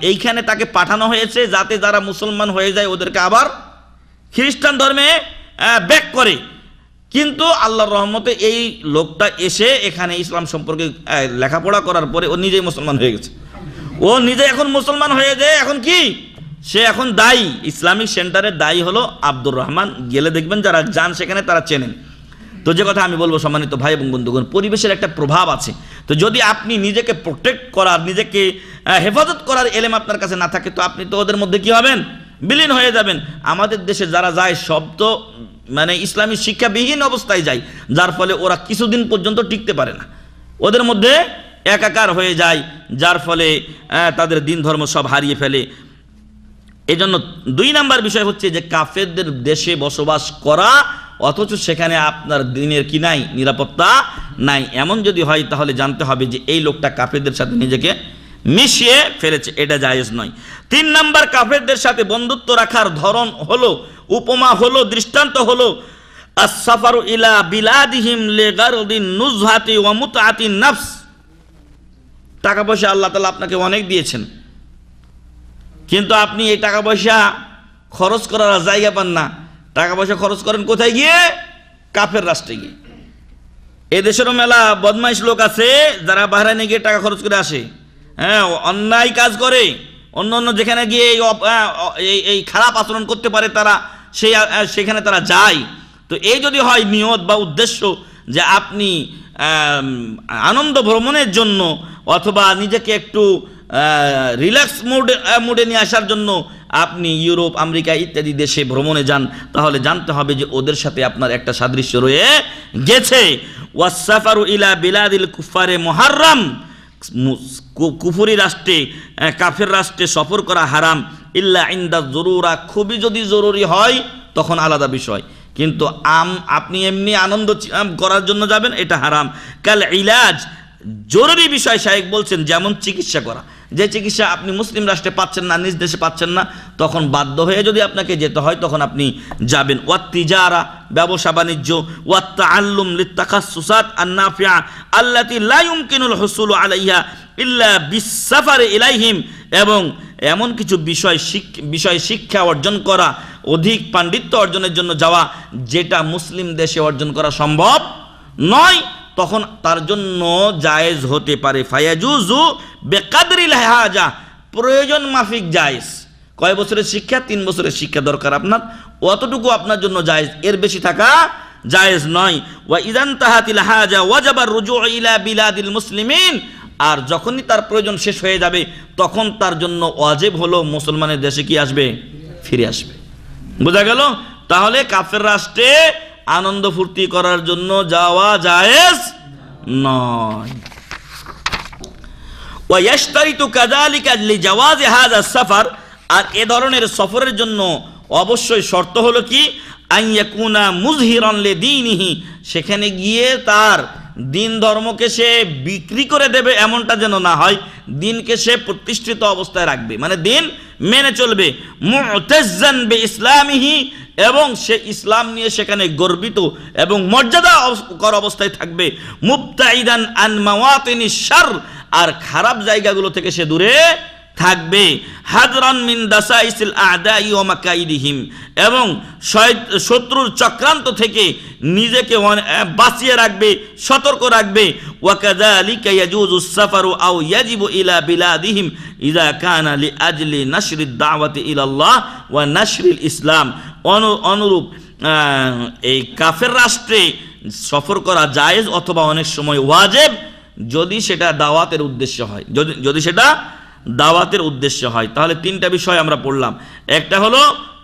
এইখানে তাকে পাঠানো হয়েছে যাতে যারা মুসলমান হয়ে যায় ওদেরকে আবার খ্রিস্টান ধর্মে ব্যাক করে। কিন্তু আল্লাহর রহমতে এই লোকটা এসে এখানে ইসলাম সম্পর্কে লেখাপড়া করার পরে ও নিজেই মুসলমান হয়ে গেছে। ও নিজে এখন মুসলমান হয়ে যায়, এখন কি সে এখন দায়ী, ইসলামিক সেন্টারের দায়ী হলো আব্দুর রহমান। গেলে দেখবেন যারা যান সেখানে তারা চেনেন। তো যে কথা আমি বলবো সম্মানিত ভাই এবং বন্ধুগণ, পরিবেশের একটা প্রভাব আছে। তো যদি আপনি নিজেকে প্রোটেক্ট করার, নিজেকে হেফাজত করার এলেম আপনার কাছে না থাকে, তো আপনি তো ওদের মধ্যে কি হবেন, বিলীন হয়ে যাবেন। আমাদের দেশে যারা যায় সব তো মানে ইসলামী শিক্ষাবিহীন অবস্থায় যায়, যার ফলে ওরা কিছুদিন পর্যন্ত টিকতে পারে না, ওদের মধ্যে একাকার হয়ে যায়, যার ফলে তাদের দিন ধর্ম সব হারিয়ে ফেলে। এজন্য 2 নাম্বার বিষয় হচ্ছে যে কাফেরদের দেশে বসবাস করা অথচ সেখানে আপনার দিনের কি নাই, নিরাপত্তা নাই। এমন যদি হয় তাহলে জানতে হবে যে এই লোকটা কাফেরদের সাথে নিজেকে মিশিয়ে ফেলেছে, এটা জায়েজ নয়। 3 নাম্বার, কাফেরদের সাথে বন্ধুত্ব রাখার ধরন হলো, উপমা হলো, দৃষ্টান্ত হলো আস-সাফারু ইলা বিলাদিহিম লিগারদিন নুজহাতি ওয়া মুতআতিন নাফস। টাকা পয়সা আল্লাহ তাআলা আপনাকে অনেক দিয়েছেন, কিন্তু আপনি এই টাকা পয়সা খরচ করার জায়গা পান না। টাকা পয়সা খরচ করেন কোথায় গিয়ে, কাফের রাষ্ট্রে গিয়ে। এদেশেরও মেলা বদমাইশ লোক আছে যারা বাহরাইনে গিয়ে টাকা খরচ করে আসে, হ্যাঁ, অন্যায় কাজ করে, অন্য অন্য যেখানে গিয়ে এই খারাপ আচরণ করতে পারে তারা সেখানে তারা যায়। তো এই যদি হয় নিয়ত বা উদ্দেশ্য যে আপনি আনন্দ ভ্রমণের জন্য অথবা নিজেকে একটু রিল্যাক্স মুডে নিয়ে আসার জন্য আপনি ইউরোপ, আমেরিকা ইত্যাদি দেশে ভ্রমণে যান, তাহলে জানতে হবে যে ওদের সাথে আপনার একটা সাদৃশ্য রয়ে গেছে। ওয়াস-সাফারু ইলা বিলাদিল কুফারে মুহাররাম, কুফরি রাষ্ট্রে, কাফের রাষ্ট্রে সফর করা হারাম। ইল্লা ইনদা জরুরা, খুবই যদি জরুরি হয় তখন আলাদা বিষয়, কিন্তু আপনি এমনি আনন্দ করার জন্য যাবেন এটা হারাম। কাল ইলাজ, জরুরি বিষয় শায়েখ বলছেন, যেমন চিকিৎসা করা। যে চিকিৎসা আপনি মুসলিম রাষ্ট্রে পাচ্ছেন না, নিজ দেশে পাচ্ছেন না, তখন বাধ্য হয়ে যদি আপনাকে যেতে হয় তখন আপনি যাবেন। ওয়াত তিজারা, ব্যবসা বাণিজ্য। ওয়াত তাআল্লুম লিত-তাখাসসুসাত আন-নাফিআ আল্লাতী লা ইউমকিনুল হুসুলু আলাইহা ইল্লা বিস-সাফারি ইলাইহিম, এবং এমন কিছু বিষয় শিক্ষা অর্জন করা, অধিক পাণ্ডিত্য অর্জনের জন্য যাওয়া, যেটা মুসলিম দেশে অর্জন করা সম্ভব নয়, তখন তার জন্য জায়েজ হতে পারে। ফায়াজুজু বিকাদরিল হাজা, প্রয়োজন মাফিক জায়েজ। কয় বছরের শিক্ষা, 3 বছরের শিক্ষা দরকার আপনার, অতটুকু আপনার জন্য জায়েজ, এর বেশি থাকা জায়েজ নয়। ওয়া ইযান তাহাতিল হাজা ওয়াজাবার রুজু ইলা বিলাদিল মুসলিমিন, আর যখনই তার প্রয়োজন শেষ হয়ে যাবে তখন তার জন্য ওয়াজিব হলো মুসলমানের দেশে কি আসবে, ফিরে আসবে। বোঝা গেল? তাহলে কাফের রাষ্ট্রে আনন্দ ফুর্তি করার জন্য যাওয়া জায়েজ নয়। ওয়া ইয়াশতারিতু কাযালিকা লিজাওয়াজি হাযা সাফার, আর এ ধরনের সফরের জন্য অবশ্যই শর্ত হলো কি, আন ইয়াকুনা মুযহিরান লিদীনিহি, সেখানে গিয়ে তার দিন ধর্মকে সে বিক্রি করে দেবে এমনটা যেন না হয়, দিনকে সে প্রতিষ্ঠিত অবস্থায় রাখবে, মানে দিন মেনে চলবে। মুতাজ্জান বিইসলামিহি, এবং সে ইসলাম নিয়ে সেখানে গর্বিত এবং মর্যাদাকর অবস্থায় থাকবে। মুবতাইদান আন মাওয়াতিনিশ শার, আর খারাপ জায়গাগুলো থেকে সে দূরে থাকবে। হাদরান মিন দাসাইসিল আ'দাই ওয়া মাকাইদিহিম, এবং শত্রুর চক্রান্ত থেকে নিজেকে বাঁচিয়ে রাখবে, সতর্ক রাখবে। ওয়া কাযালিকা ইয়াজুজুস সাফারু আও ইয়াজিবু ইলা বিলাদিহিম ইযা কানা লিআজলি নাশরিদ দাওয়াতি ইলাল্লাহ ওয়া নাশরিল ইসলাম। অনুরূপ এই কাফের রাষ্ট্রে সফর করা জায়েজ অথবা অনেক সময় ওয়াজিব, যদি সেটা দাওয়াতের উদ্দেশ্য হয়, যদি সেটা দাওয়াতের উদ্দেশ্য হয়। তাহলে 3টা বিষয় আমরা পড়লাম। একটা হলো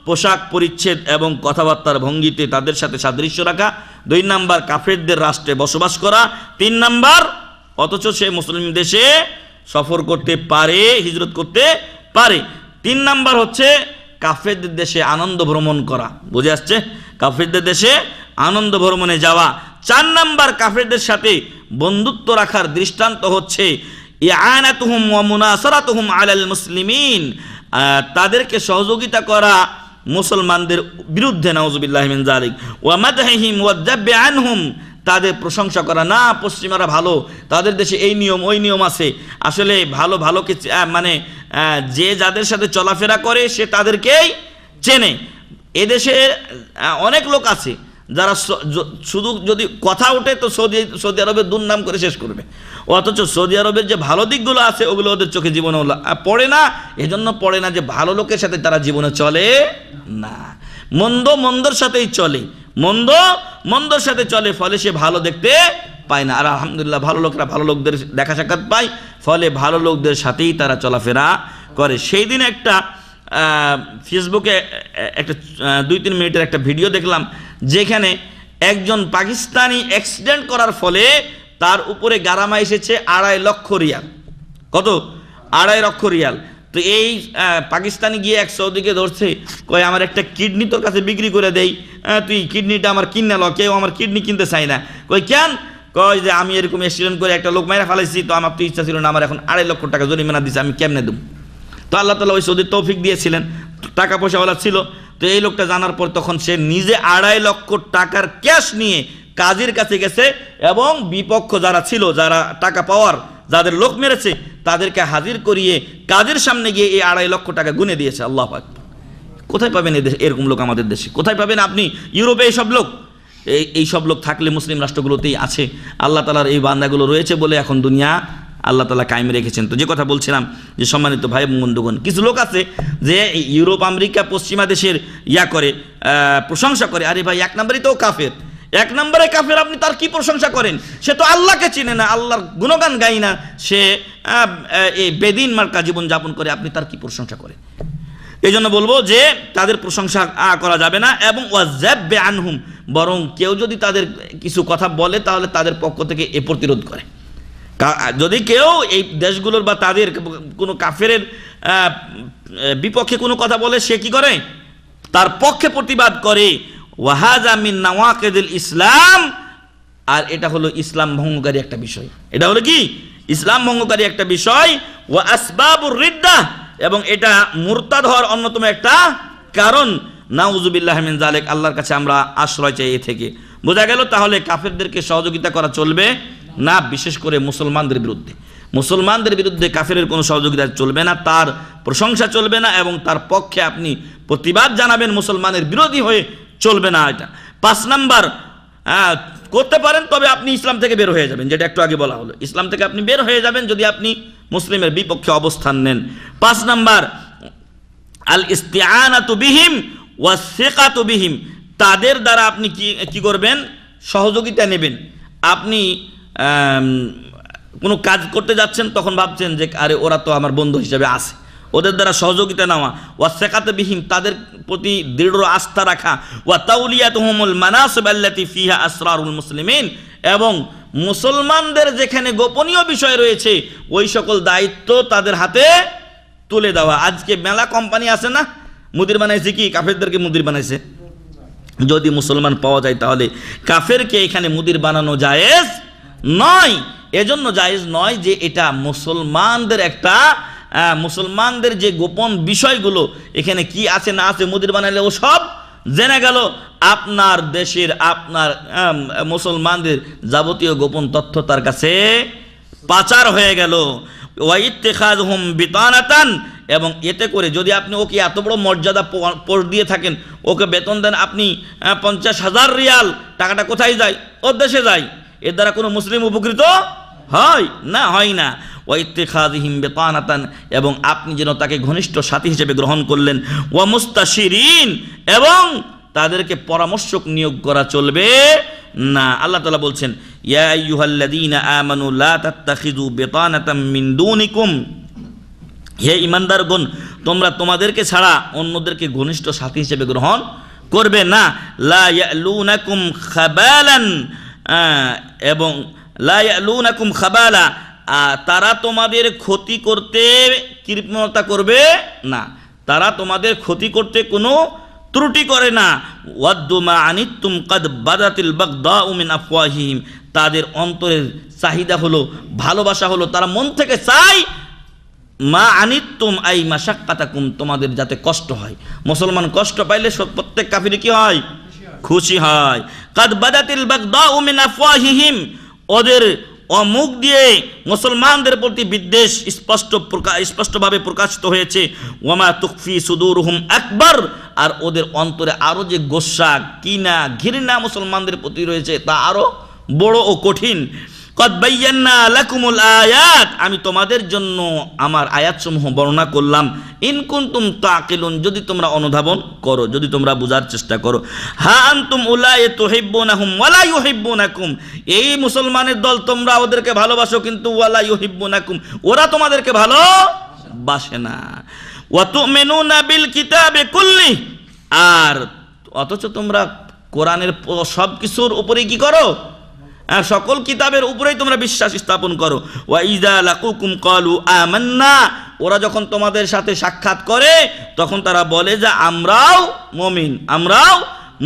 পোশাক পরিচ্ছদ এবং কথাবার্তার ভঙ্গিতে তাদের সাথে সাদৃশ্য রাখা। 2 নাম্বার, কাফেরদের রাষ্ট্রে বসবাস করা। 3 নাম্বার, অথচ সে মুসলিম দেশে সফর করতে পারে, হিজরত করতে পারে। 3 নাম্বার হচ্ছে কাফেরদের দেশে আনন্দ ভ্রমণ করা। বুঝে আসছে? কাফেরদের দেশে আনন্দ ভ্রমণে যাওয়া। 4 নাম্বার, কাফেরদের সাথে বন্ধুত্ব রাখার দৃষ্টান্ত হচ্ছে ইয়ানাতুহুম ওয়া মুনাসারাতুহুম আলাল মুসলিমিন, তাদেরকে সহযোগিতা করা মুসলমানদের বিরুদ্ধে, নাউযুবিল্লাহি মিন যালিক, ওয়া মাদহিহিম ওয়া যাবি আনহুম, তাদের প্রশংসা করা। না, পশ্চিমারা ভালো, তাদের দেশে এই নিয়ম ওই নিয়ম আছে। আসলে ভালো ভালোকে মানে যে যাদের সাথে চলাফেরা করে সে তাদেরকেই চেনে। এদেশে অনেক লোক আছে যারা শুধু যদি কথা ওঠে তো সৌদি আরবের দুর্নাম করে শেষ করবে, অথচ সৌদি আরবের যে ভালো দিকগুলো আছে ওগুলো ওদের চোখে জীবনে পড়ে না। এজন্য পড়ে না যে ভালো লোকের সাথে তারা জীবনে চলে না, মন্দ মন্দর সাথেই চলে, মন্দ মন্দর সাথে চলে, ফলে সে ভালো দেখতে পায় না। আর আলহামদুলিল্লাহ ভালো লোকরা ভালো লোকদের দেখা সাক্ষাৎ পায়, ফলে ভালো লোকদের সাথেই তারা চলাফেরা করে। সেই দিন একটা ফেসবুকে একটা 2-3 মিনিটের একটা ভিডিও দেখলাম, যেখানে একজন পাকিস্তানি অ্যাক্সিডেন্ট করার ফলে তার উপরে গারামা এসেছে 2.5 লক্ষ রিয়াল। কত? 2.5 লক্ষ রিয়াল। তো এই পাকিস্তানি গিয়ে এক সৌদিকে ধরছে, কয় আমার একটা কিডনি তোর কাছে বিক্রি করে দেই, তুই কিডনিটা আমার কিনে ল। কেউ আমার কিডনি কিনতে চাই না। কই কেন? কয় যে আমি এরকম অ্যাক্সিডেন্ট করে একটা লোক মাইরা ফেলাইছি, তো আমার তো ইচ্ছা ছিল না, আমার এখন 2.5 লক্ষ টাকা জরিমানা দিচ্ছে, আমি কেমনে দেব? তো আল্লাহ তাআলা ওই সৌদির তৌফিক দিয়েছিলেন, টাকা পয়সাওয়ালা ছিল। তো এই লোকটা জানার পর তখন সে নিজে 2.5 লক্ষ টাকার ক্যাশ নিয়ে কাজীর কাছে গেছে এবং বিপক্ষ যারা ছিল, যারা টাকা পাওয়ার, যাদের লোক মেরেছে, তাদেরকে হাজির করিয়ে কাজের সামনে গিয়ে এই 2.5 লক্ষ টাকা গুনে দিয়েছে। আল্লাহু আকবার! কোথায় পাবেন এরকম লোক আমাদের দেশে? কোথায় পাবেন আপনি? ইউরোপে এইসব লোক, এইসব লোক থাকলে মুসলিম রাষ্ট্রগুলোতেই আছে। আল্লাহ তাআলার এই বান্দাগুলো রয়েছে বলে এখন দুনিয়া আল্লাহ তাআলা কায়েম রেখেছেন। তো যে কথা বলছিলাম, যে সম্মানিত ভাই বন্ধুগণ, কিছু লোক আছে যে ইউরোপ আমেরিকা পশ্চিমা দেশের করে প্রশংসা করে। আরে ভাই, 1 নম্বরই তো কাফের, 1 নম্বরে কাফের, আপনি তার কি প্রশংসা করেন? সে তো আল্লাহকে চিনে না, আল্লাহর গুণগান গায় না, সে এই বেদিন মার্কা জীবন যাপন করে, আপনি তার কি প্রশংসা করেন? এই জন্য বলবো যে তাদের প্রশংসা করা যাবে না। এবং ওয়াজাব্বে আনহুম, বরং কেউ যদি তাদের কিছু কথা বলে তাহলে তাদের পক্ষ থেকে এ প্রতিরোধ করে। যদি কেউ এই দেশগুলোর বা তাদের কোনো কাফেরের বিপক্ষে কোনো কথা বলে, সে কি করে? তার পক্ষে প্রতিবাদ করে। ওয়াহাজা মিন নাওয়াকিদিল ইসলাম, আর এটা হলো ইসলাম ভঙ্গকারী একটা বিষয়। এটা হলো কি? ইসলাম ভঙ্গকারী একটা বিষয়। ওয়া আসবাবুর রিদ্দাহ, এবং এটা মুরতাদ হওয়ার অন্যতম একটা কারণ। নাউযুবিল্লাহি মিন যালিক, আল্লাহর কাছে আমরা আশ্রয় চাই এ থেকে। বোঝা গেল তাহলে কাফেরদেরকে সহযোগিতা করা চলবে না, বিশেষ করে মুসলমানদের বিরুদ্ধে। মুসলমানদের বিরুদ্ধে কাফেরের কোনো সহযোগিতা চলবে না, তার প্রশংসা চলবে না, এবং তার পক্ষে আপনি প্রতিবাদ জানাবেন, মুসলমানের বিরোধী হয়ে চলবে না। এটা 5 নাম্বার করতে পারেন, তবে আপনি ইসলাম থেকে বের হয়ে যাবেন, যেটা একটু আগে বলা হলো। ইসলাম থেকে আপনি বের হয়ে যাবেন যদি আপনি মুসলিমের বিপক্ষে অবস্থান নেন। 5 নাম্বার, আল ইস্তিআনাতু বিহিম ওয়াস সিকাতু বিহিম, তাদের দ্বারা আপনি কি করবেন? সহযোগিতা নেবেন। আপনি কোনো কাজ করতে যাচ্ছেন, তখন ভাবছেন যে আরে ওরা তো আমার বন্ধু হিসেবে আছে, ওদের দ্বারা সহযোগিতা নেওয়া। ওয়া সিকাতু বিহিম, তাদের প্রতি দৃঢ় আস্থা রাখা। ওয়া তাওলিয়াতুহুমুল মানাসিব আল্লাতী ফিহা আসরারুল মুসলিমিন, এবং মুসলমানদের যেখানে গোপনীয় বিষয় রয়েছে ওই সকল দায়িত্ব তাদের হাতে তুলে দেওয়া। আজকে মেলা কোম্পানি আছে না, মুদির বানাইছে কি? কাফেরদেরকে মুদির বানাইছে। যদি মুসলমান পাওয়া যায় তাহলে কাফেরকে এখানে মুদির বানানো জায়েজ নয়। এজন্য জায়েজ নয় যে এটা মুসলমানদের একটা মুসলমানদের যে গোপন বিষয়গুলো এখানে কি আছে না আছে, মুদির বানাইলে ও সব জেনে গেল। আপনার দেশের, আপনার মুসলমানদের যাবতীয় গোপন তথ্য তার কাছে পাচার হয়ে গেল। ওয়াইত্তিখাযুহুম বিতানাতান, এবং এতে করে যদি আপনি ওকে এত বড় মর্যাদা পোস্ট দিয়ে থাকেন, ওকে বেতন দেন আপনি 50,000 রিয়াল, টাকাটা কোথায় যায়? ওর দেশে যায়। এর দ্বারা কোনো মুসলিম উপকৃত হয় না, হয় না। ওয়াইত্তিখাযিহিম বিতানাতান, এবং আপনি যেন তাকে ঘনিষ্ঠ সাথী হিসেবে গ্রহণ করলেন। ওয়া মুস্তাশিরিন, এবং তাদেরকে পরামর্শক নিয়োগ করা চলবে না। আল্লাহ তাআলা বলছেন, ইয়া আইয়ুহাল্লাযীনা আমানু লা তাত্তাখিযু বিতানাতাম মিন দুনিকুম হে ঈমানদারগণ, তোমরা তোমাদেরকে ছাড়া অন্যদেরকে ঘনিষ্ঠ সাথী হিসেবে গ্রহণ করবে না। লা ইয়ালুনাকুম খাবালান, এবং লা ইয়ালুনাকুম খাবালা, তারা তোমাদের ক্ষতি করতে কৃপণতা করবে না, তারা তোমাদের ক্ষতি করতে কোনো ত্রুটি করে না। ওয়াদ্দু মা আনিতুম কাদ বাদাতিল বাগদাউ মিন আফওয়াহিহিম, তাদের অন্তরের চাহিদা হলো, ভালোবাসা হলো, তারা মন থেকে চায় মা আনিতুম আই মাশাক্কাতাকুম, তোমাদের যাতে কষ্ট হয়। মুসলমান কষ্ট পাইলে প্রত্যেক কাফির কি হয়? খুশি হয়। কাদ বাদাতিল বাগদাউ মিন আফওয়াহিহিম, ওদের অমুখ দিয়ে মুসলমানদের প্রতি বিদ্বেষ স্পষ্টভাবে প্রকাশিত হয়েছে। ওয়ামা তুখফি সুদুরুহুম আকবার, আর ওদের অন্তরে আরো যে গোসা, কিনা, ঘৃণা মুসলমানদের প্রতি রয়েছে তা আরো বড় ও কঠিন। কদ বায়্যানা লাকুমুল আয়াত, আমি তোমাদের জন্য আমার আয়াতসমূহ বর্ণনা করলাম। ইন কুনতুম তাকিলুন, যদি তোমরা অনুধাবন করো, যদি তোমরা বোঝার চেষ্টা করো। হা আনতুম উলাই তুহিব্বুনাহুম ওয়ালা ইউহিব্বুনাকুম, এই মুসলমানের দল তোমরা ওদেরকে ভালোবাসো কিন্তু ওয়ালা ইউহিব্বুনাকুম, ওরা তোমাদেরকে ভালোবাসে না। ওয়া তুমিনুনা বিল কিতাবি কুল্লি, আর অথচ তোমরা কোরআনের সব কিছুর উপরে কি করো? সকল কিতাবের উপরেই তোমরা বিশ্বাস স্থাপন করো। ওয়া ইযা লাকুকুম ক্বালু আমান্না, ওরা যখন তোমাদের সাথে সাক্ষাৎ করে তখন তারা বলে যে আমরাও মুমিন, আমরাও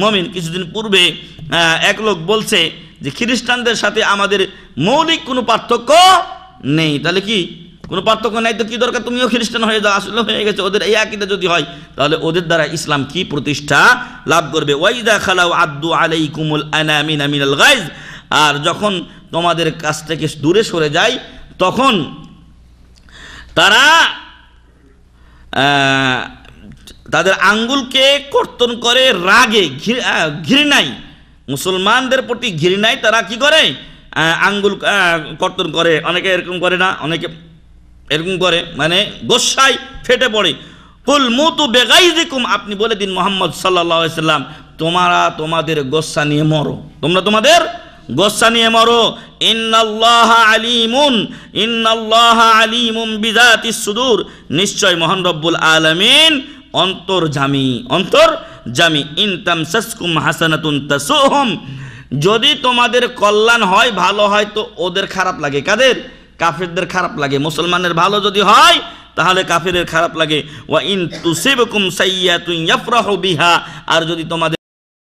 মুমিন। কিছুদিন পূর্বে এক লোক বলছে যে খ্রিস্টানদের সাথে আমাদের মৌলিক কোনো পার্থক্য নেই। তাহলে কি কোনো পার্থক্য নাই তো কি দরকার তুমিও খ্রিস্টান হয়ে যাও? আসলে হয়ে গেছে ওদের এই আকীদা যদি হয়, তাহলে ওদের দ্বারা ইসলাম কি প্রতিষ্ঠা লাভ করবে? ওয়া ইযা খালাউ আদ্দু আলাইকুমুল আনামিনা মিনাল গায়জ, আর যখন তোমাদের কাছ থেকে দূরে সরে যায় তখন তারা তাদের আঙ্গুলকে কর্তন করে রাগে, ঘৃণায়, মুসলমানদের প্রতি ঘৃণায় তারা কি করে? আঙ্গুল কর্তন করে। অনেকে এরকম করে না, অনেকে এরকম করে, মানে গোসায় ফেটে পড়ে। কুল মুতু বেগাইজিকুম, আপনি বলে দিন মুহাম্মদ সাল্লাল্লাহু আলাইহি সাল্লাম, তোমরা তোমাদের গোসা নিয়ে মরো, তোমরা তোমাদের গোসা নিয়ে মরো। ইন্নাল্লাহা আলিমুন, ইন্নাল্লাহা আলিমুম বিযাতিস সুদূর, নিশ্চয় মহান রব্বুল আলামিন অন্তর্যামী, অন্তর্যামী। ইন তামসাসকুম হাসানাতুন তাসুহুম, যদি তোমাদের কল্যাণ হয়, ভালো হয়, তো ওদের খারাপ লাগে। কাদের? কাফেরদের খারাপ লাগে। মুসলমানের ভালো যদি হয় তাহলে কাফেরের খারাপ লাগে। ওয়া ইন তুসিবকুম সাইয়্যাতুন ইয়াফরাহু বিহা, আর যদি তোমাদের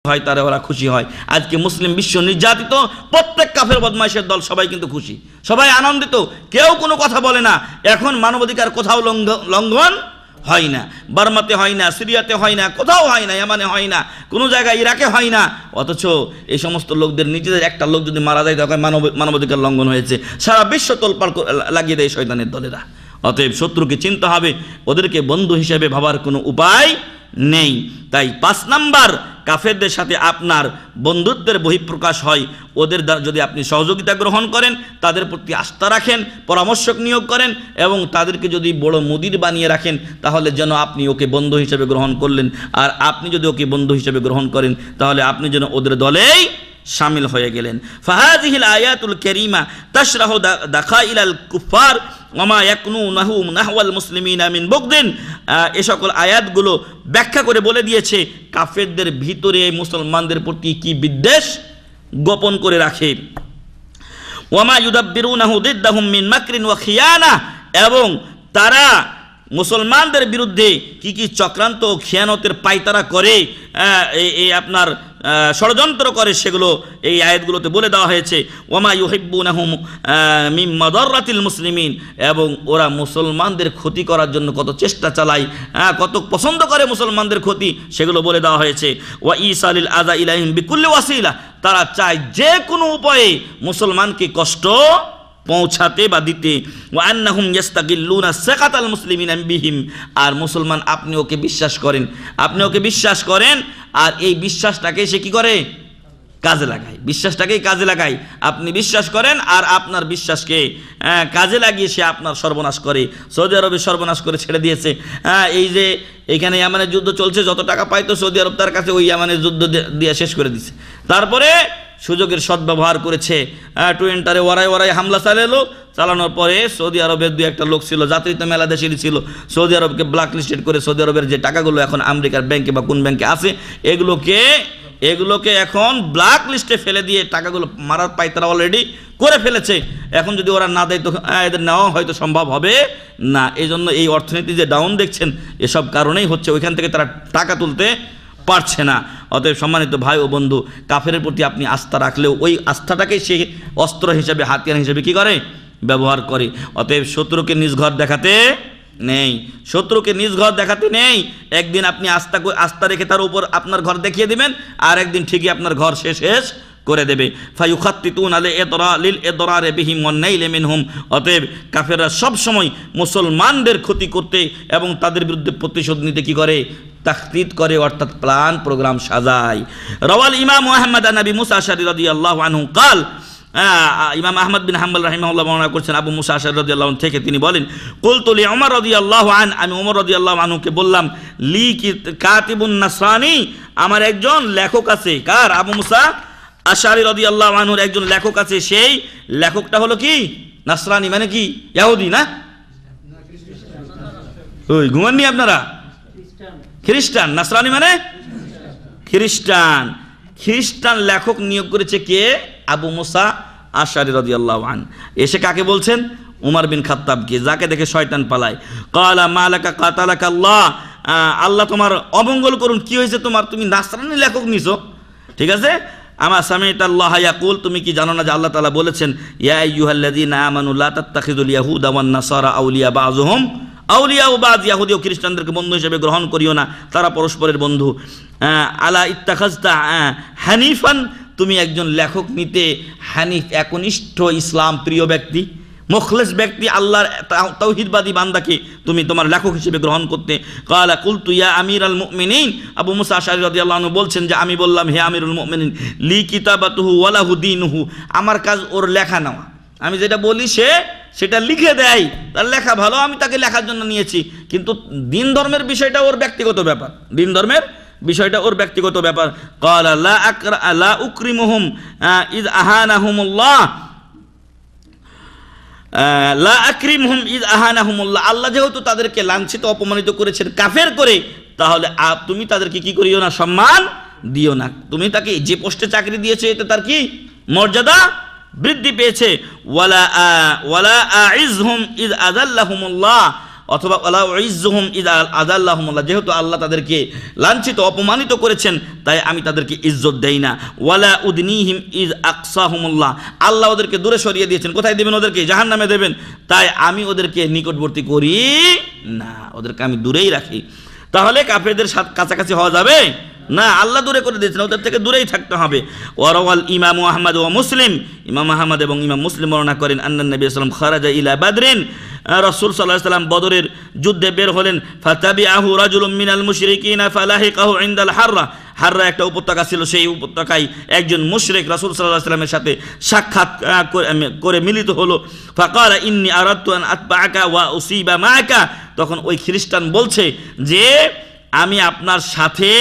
হয় তারা ওরা খুশি হয়। আজকে মুসলিম বিশ্ব নির্যাতিত, প্রত্যেক কাফের বদমাইশের দল সবাই কিন্তু খুশি, সবাই আনন্দিত, কেউ কোনো কথা বলে না। এখন মানবাধিকার কোথাও লঙ্ঘন হয় না, বার্মাতে হয় না, সিরিয়াতে হয় না, কোথাও হয় না, ইয়ামানে হয় না, কোনো জায়গায় ইরাকে হয় না। অথচ এই সমস্ত লোকদের নিজেদের একটা লোক যদি মারা যায় তখন মানবাধিকার লঙ্ঘন হয়েছে, সারা বিশ্ব তোলপাড় লাগিয়ে দেয় শয়তানের দলেরা। অতএব শত্রুকে চিনতে হবে, ওদেরকে বন্ধু হিসেবে ভাবার কোনো উপায় নেই। তাই 5 নাম্বার, কাফেরদের সাথে আপনার বন্ধুত্বের বহিঃপ্রকাশ হয় ওদের দ্বারা যদি আপনি সহযোগিতা গ্রহণ করেন, তাদের প্রতি আস্থা রাখেন, পরামর্শক নিয়োগ করেন এবং তাদেরকে যদি বড় মুদির বানিয়ে রাখেন, তাহলে যেন আপনি ওকে বন্ধু হিসেবে গ্রহণ করলেন। আর আপনি যদি ওকে বন্ধু হিসেবে গ্রহণ করেন তাহলে আপনি যেন ওদের দলেই শামিল হয়ে গেলেন। ফাহাযিহিল আয়াতুল কারীমা তাশরাহু দাখাইলাল কুফার ওয়ামা ইয়াকুনুহু নাহওয়াল মুসলিমিনা মিন বুগদিন, এই সকল আয়াতগুলো ব্যাখ্যা করে বলে দিয়েছে কাফেরদের ভিতরে মুসলমানদের প্রতি কি বিদ্বেষ গোপন করে রাখে। ওয়ামা ইউদাব্বিরুনাহু দিদ্দাহুম মিন মাকরিন ওয়া খিয়ানা, এবং তারা মুসলমানদের বিরুদ্ধে কি কি চক্রান্ত ও খিয়ানতের পায়তারা করে, এই আপনার ষড়যন্ত্র করে, সেগুলো এই আয়াতগুলোতে বলে দেওয়া হয়েছে। ওয়ামা ইউহিব্বুনাহুম মিন মাদাররাতিল মুসলিমিন, এবং ওরা মুসলমানদের ক্ষতি করার জন্য কত চেষ্টা চালায়, কত পছন্দ করে মুসলমানদের ক্ষতি, সেগুলো বলে দেওয়া হয়েছে। ওয়া ইসালিল আযা ইলাইহিম বিকুল্লি ওয়াসিলা, তারা চায় যে কোনো উপায়ে মুসলমানকে কষ্ট পৌঁছাতে বা দিতে। ওয়া আন্নাহুম ইস্তাগিল্লুনা সাকাতাল মুসলিমিনা বিহিম, আর মুসলমান আপনি ওকে বিশ্বাস করেন, আপনি ওকে বিশ্বাস করেন, আর এই বিশ্বাসটাকে সে কি করে? কাজে লাগায়, বিশ্বাসটাকেই কাজে লাগায়। আপনি বিশ্বাস করেন আর আপনার বিশ্বাসকে কাজে লাগিয়ে সে আপনার সর্বনাশ করে। সৌদি আরবে সর্বনাশ করে ছেড়ে দিয়েছে। এই যে এইখানে ইয়ামানের যুদ্ধ চলছে, যত টাকা পাইতো সৌদি আরব তার কাছে ওই ইয়ামানের যুদ্ধ দিয়ে শেষ করে দিছে। তারপরে সুযোগের সদ্ব্যবহার করেছে, টুয়েন্টারে ওরাই হামলা চালানোর পরে সৌদি আরবের দু একটা লোক ছিল, যাত্রী তো মেলা দেশেরই ছিল, সৌদি আরবকে ব্ল্যাক লিস্টেড করে সৌদি আরবের যে টাকাগুলো এখন আমেরিকার ব্যাংকে বা কোন ব্যাংকে আছে এগুলোকে এখন ব্ল্যাক লিস্টে ফেলে দিয়ে টাকাগুলো মারার পায় তারা অলরেডি করে ফেলেছে। এখন যদি ওরা না দেয় তো এদের নেওয়া হয়তো সম্ভব হবে না। এই জন্য এই অর্থনীতি যে ডাউন দেখছেন এসব কারণেই হচ্ছে, ওইখান থেকে তারা টাকা তুলতে পারছে না। অতএব সম্মানিত ভাই ও বন্ধু, কাফেরের প্রতি আপনি আস্থা রাখলেও ওই আস্থাটাকেই সে অস্ত্র হিসাবে, হাতিয়ার হিসাবে কি করে, ব্যবহার করে। অতএব শত্রুকে নিজ ঘর দেখাতে নেই, শত্রুকে নিজ ঘর দেখাতে নেই। একদিন আপনি আস্থা রেখে তার উপর আপনার ঘর দেখিয়ে দিবেন, আর একদিন ঠিকই আপনার ঘর শেষ করে দেবে। ফায়ুখাত্তিতুন আলে এদরা লিল এদরারে বিহিম ওয়ান নাইল মিনহুম। অতএব কাফেররা সব সময় মুসলমানদের ক্ষতি করতে এবং তাদের বিরুদ্ধে প্রতিশোধ নিতে কি করে, তাখতিত করে, অর্থাৎ প্ল্যান প্রোগ্রাম সাজায়। রাওয়াল ইমাম আহমদ আন আবি মুসা আশআরী রাদিয়াল্লাহু আনহু قال, ইমাম আহমদ বিন হাম্বল রাহিমাহুল্লাহ বর্ণনা করছেন আবু মুসা আশআরী রাদিয়াল্লাহু আনহু থেকে, তিনি বলেন কুলতু লি উমর রাদিয়াল্লাহু আন, আমি উমর রাদিয়াল্লাহু আনহুকে বললাম, লি কাতিবুন নাসরানি, আমার একজন লেখক আছে। কার? আবু মুসা আশআরী রাদিয়াল্লাহু আনহুর একজন লেখক আছে। সেই লেখকটা হলো কি? নাসরানি মানে কি? ইহুদি না? ওই ঘুমাননি আপনারা? খ্রিস্টান। নাসরানি মানে খ্রিস্টান। খ্রিস্টান লেখক নিয়োগ করেছে কে? আবু মুসা আশআরী রাদিয়াল্লাহু আন। এসে কাকে বলছেন? উমর বিন খাত্তাবকে, যাকে দেখে শয়তান পালায়। ক্বালা মালাকা কাতালাকা আল্লাহ, আল্লাহ তোমার অমঙ্গল করুন, কি হয়েছে তোমার, তুমি নাসরানি লেখক নিছো? ঠিক আছে, আমা সামি'তা আল্লাহ ইয়াকুল, তুমি কি জানো না যে আল্লাহ তাআলা বলেছেন, ইয়া আইয়ুহাল্লাযীনা আমানু লা তাত্তাখিযুল ইয়াহুদা ওয়ান নাসারা আউলিয়া বাযুহুম আউলিয়া ও বাজ, ইহুদি ও খ্রিস্টানদেরকে বন্ধু হিসেবে গ্রহণ করিও না, তারা পরস্পরের বন্ধু। আলা ইত্তাখাযতা হানিফান, তুমি একজন লেখক নিতে হানিফ, একনিষ্ঠ ইসলাম প্রিয় ব্যক্তি, মুখলেস ব্যক্তি, আল্লাহর তাওহীদবাদী বান্দাকে তুমি তোমার লেখক হিসেবে গ্রহণ করতে। ক্বালা কুলতু ইয়া আমিরাল মুমিনিন, আবু মুসা আশআরী রাদিয়াল্লাহু আনহু বলছেন যে আমি বললাম, হে আমিরুল মুমিনিন, লি কিতাবাতুহু ওয়া লাহু দীনুহু, আমার কাজ ওর লেখা নেওয়া, আমি যেটা বলি সেটা লিখে দেয়, তার লেখা ভালো, আমি তাকে লেখার জন্য নিয়েছি, কিন্তু দিন ধর্মের বিষয়টা ওর ব্যক্তিগত ব্যাপার, দিন ধর্মের বিষয়টা ওর ব্যক্তিগত ব্যাপার। ক্বালা লা উকরিমুহুম ইয আহানাহুমুল্লাহ, লা আকরিমহুম ইয আহানাহুমুল্লাহ, আল্লাহ যেহেতু তাদেরকে লাঞ্ছিত অপমানিত করেছেন কাফের করে, তাহলে তুমি তাদেরকে কি করিও না, সম্মান দিও না। তুমি তাকে যে পোস্টে চাকরি দিয়েছে এতে তার কি মর্যাদা বৃদ্ধি পেয়েছে। ওয়ালা আইজহুম ইয আযাল্লাহুমুল্লাহ, অথবা ওয়ালা উইজ্জুহুম ইয আযাল্লাহুমুল্লাহ, যেহেতু আল্লাহ তাদেরকে লাঞ্ছিত অপমানিত করেছেন তাই আমি তাদেরকে ইজ্জত দেই না। ওয়ালা উদনিহিম ইয আকসাহুমুল্লাহ, আল্লাহ ওদেরকে দূরে সরিয়ে দিয়েছেন, কোথায় দেবেন? ওদেরকে জাহান্নামে দেবেন, তাই আমি ওদেরকে নিকটবর্তী করি না, ওদেরকে আমি দূরেই রাখি। তাহলে কাফেরদের কাছাকাছি হওয়া যাবে না, আল্লাহ দূরে করে দিয়েছেন, ওদের থেকে দূরেই থাকতে হবে। ওয়ারাওয়াল ইমাম আহমদ ওয়া মুসলিম, ইমাম আহমদ এবং ইমাম মুসলিম বর্ণনা করেন, আন্নান নবী সাল্লাল্লাহু আলাইহি ওয়াসাল্লাম খারাজা ইলা বাদরিন, রাসূল সাল্লাল্লাহু আলাইহি ওয়াসাল্লাম বদরের যুদ্ধে বের হলেন। ফাতাবিআহু রাজুলুম মিনাল মুশরিকিনা ফালাহিকাহু ইনদাল হাররা, হাররা একটা উপত্যকা ছিল, সেই উপত্যকায় একজন মুশরিক রাসূল সাল্লাল্লাহু আলাইহি ওয়াসাল্লামের সাথে সাক্ষাৎ করে মিলিত হলো। ফাকালা ইন্নী আরাদতু আন আতবাআকা ওয়া উসিবা মাআকা, তখন ওই খ্রিস্টান বলছে যে আমি আপনার সাথে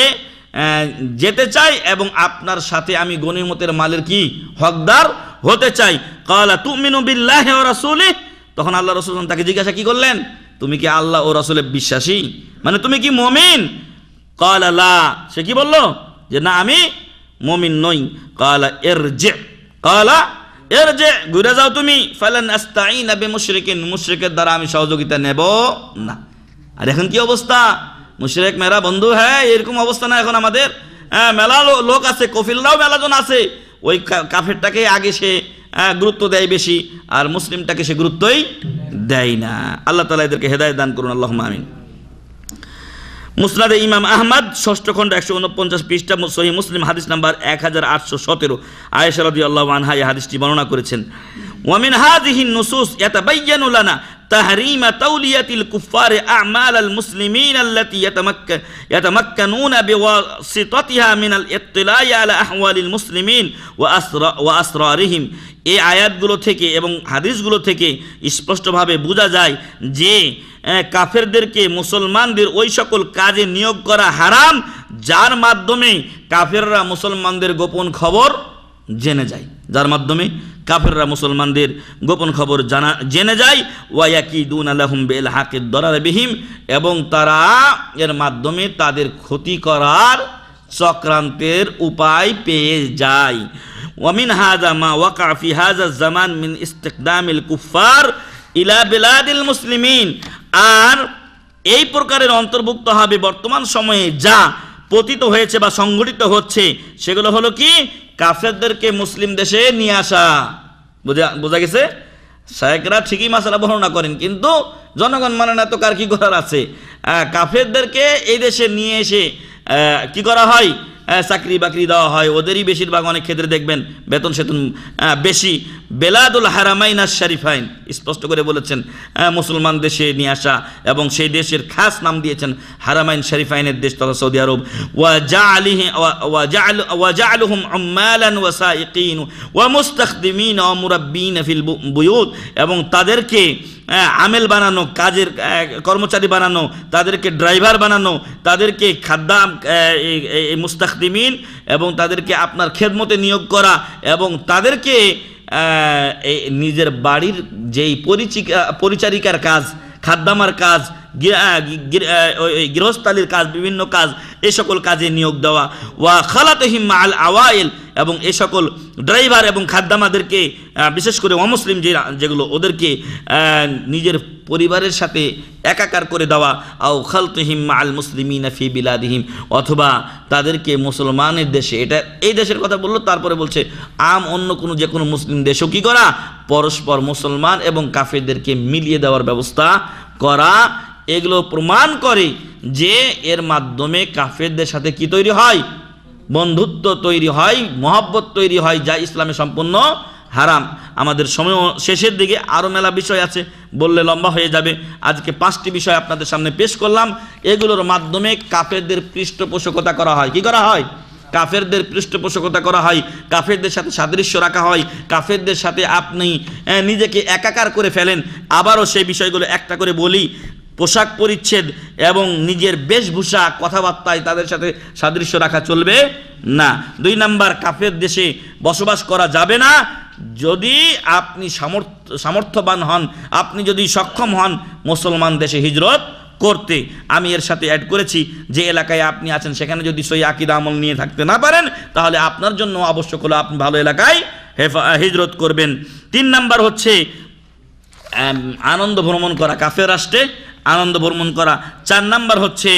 যেতে চাই এবং আপনার সাথে আমি গনিমতের মালের কি হকদার হতে চাই। ক্বালা তুমিনু বিল্লাহি ওয়া রাসূলিহি, তখন আল্লাহ রাসূল তাকে জিজ্ঞাসা কি করলেন, তুমি কি আল্লাহ ও রাসূলের বিশ্বাসী, মানে তুমি কি মুমিন? ক্বালা লা, সে কি বলল যে না আমি মুমিন নই। ক্বালা ইরজি, ক্বালা ইরজি, ঘুরে যাও তুমি। ফালান আস্তাঈনা বিমুশরিকিন, মুশরিকের দ্বারা আমি সহযোগিতা নেব না। আর এখন কি অবস্থা, মুশরিক মেরা বন্ধু, হ্যাঁ এরকম অবস্থা না এখন আমাদের, মেলা লোক আছে, কফিলরাও মেলাজন আছে, ওই কাফেরটাকে আগে সে গুরুত্ব দেয় বেশি, আর মুসলিমটাকে সে গুরুত্বই দেয় না। আল্লাহ তাআলা এদেরকে হেদায়েত দান করুন, আল্লাহুম্মা আমিন। মুসনাদে ইমাম আহমদ 6ষ্ঠ খণ্ড 149 পৃষ্ঠা, সহিহ মুসলিম হাদিস নাম্বার 1817, আয়েশা রাদিয়াল্লাহু আনহা এই হাদিসটি বর্ণনা করেছেন। ওয়া মিন হাযিহিন নুসুস ইয়াতাবায়্যানু লানা تحريم تولية الكفار أعمال المسلمين التي يتمكنون بواسطتها من الاطلاع على أحوال المسلمين وأسرارهم। এই আয়াতগুলো থেকে এবং হাদিসগুলো থেকে স্পষ্টভাবে বোঝা যায় যে কাফেরদেরকে মুসলমানদের ওই সকল কাজে নিয়োগ করা হারাম যার মাধ্যমে কাফেররা মুসলমানদের গোপন খবর জেনে যায়, যার মাধ্যমে কাফেররা মুসলমানদের গোপন খবর জেনে যায়। ওয়ায়াকিদুনা লাহুম বিল হাকিদ দরার বিহিম, এবং তারা এর মাধ্যমে তাদের ক্ষতি করার চক্রান্তের উপায় পেয়ে যায়। ওয়ামিন হাযা মা ওয়াকা ফি হাযা জামান মিন ইস্তিকদামিল কুফফার ইলা বিলাদিল মুসলিমিন, আর এই প্রকারের অন্তর্ভুক্ত হবে বর্তমান সময়ে যা পতিত হয়েছে বা সংঘটিত হচ্ছে, সেগুলো হলো কি, কাফেরদেরকে মুসলিম দেশে নিয়ে আসা। বোঝা গেছে? শায়েখরা ঠিকই মাসালা বর্ণনা করেন, কিন্তু জনগণ মানে না, তো কার কি করার আছে। কাফেরদেরকে এই দেশে নিয়ে এসে কি করা হয়, চাকরি বাকরি দেওয়া হয়, ওদেরই বেশিরভাগ, অনেক ক্ষেত্রে দেখবেন বেতন সেতন বেশি। বেলাদুল হারামাইন আশ শরীফাইন স্পষ্ট করে বলেছেন মুসলমান দেশে নিয়ে আসা, এবং সেই দেশের খাস নাম দিয়েছেন হারামাইন শরীফাইনের দেশ তথা সৌদি আরব। ওয়া জাআলুহুম উম্মালান ওয়া সাইকিন ওয়া মুস্তাখদিমিন ওয়া মুরাব্বিন ফিল বুয়ুত, এবং তাদেরকে আমেল বানানো, কাজের কর্মচারী বানানো, তাদেরকে ড্রাইভার বানানো, তাদেরকে খাদ্দাম মুস্তাখদিমিন, এবং তাদেরকে আপনার খেদমতে নিয়োগ করা, এবং তাদেরকে নিজের বাড়ির যেই পরিচারিকার কাজ, খাদ্দামার কাজ, গৃহস্থালির কাজ, বিভিন্ন কাজ, এই সকল কাজে নিয়োগ দেওয়া। ওয়া খালাতহিম মাআল আওয়াইল, এবং এই সকল ড্রাইভার এবং খাদ্দামাদেরকে বিশেষ করে অমুসলিম যেগুলো, ওদেরকে নিজের পরিবারের সাথে একাকার করে দেওয়া। আও খালতুহিম মাআল মুসলিমিনা ফি বিলাদিহিম, অথবা তাদেরকে মুসলমানের দেশে, এটা এই দেশের কথা বললো, তারপরে বলছে অন্য কোনো যে কোনো মুসলিম দেশও কি করা, পরস্পর মুসলমান এবং কাফেরদেরকে মিলিয়ে দেওয়ার ব্যবস্থা করা। এগুলো প্রমাণ করে যে এর মাধ্যমে কাফেরদের সাথে কি তৈরি হয়, বন্ধুত্ব তৈরি হয়, মহব্বত তৈরি হয়, যা ইসলামে সম্পূর্ণ হারাম। আমাদের সময় শেষের দিকে, আরও মেলা বিষয় আছে, বললে লম্বা হয়ে যাবে। আজকে 5টি বিষয় আপনাদের সামনে পেশ করলাম। এগুলোর মাধ্যমে কাফেরদের পৃষ্ঠপোষকতা করা হয়। কি করা হয়? কাফেরদের পৃষ্ঠপোষকতা করা হয়, কাফেরদের সাথে সাদৃশ্য রাখা হয়, কাফেরদের সাথে আপনি নিজেকে একাকার করে ফেলেন। আবারও সেই বিষয়গুলো একটা করে বলি। পোশাক পরিচ্ছদ এবং নিজের বেশভূষা, কথাবার্তায় তাদের সাথে সাদৃশ্য রাখা চলবে না। 2 নাম্বার, কাফের দেশে বসবাস করা যাবে না যদি আপনি সামর্থ্যবান হন, আপনি যদি সক্ষম হন মুসলমান দেশে হিজরত করতে। আমি এর সাথে অ্যাড করেছি, যে এলাকায় আপনি আছেন সেখানে যদি সই আকীদা আমল নিয়ে থাকতে না পারেন, তাহলে আপনার জন্য আবশ্যক হলো আপনি ভালো এলাকায় হিজরত করবেন। 3 নাম্বার হচ্ছে আনন্দ ভ্রমণ করা, কাফের রাষ্ট্রে আনন্দ ভ্রমণ করা। 4 নাম্বার হচ্ছে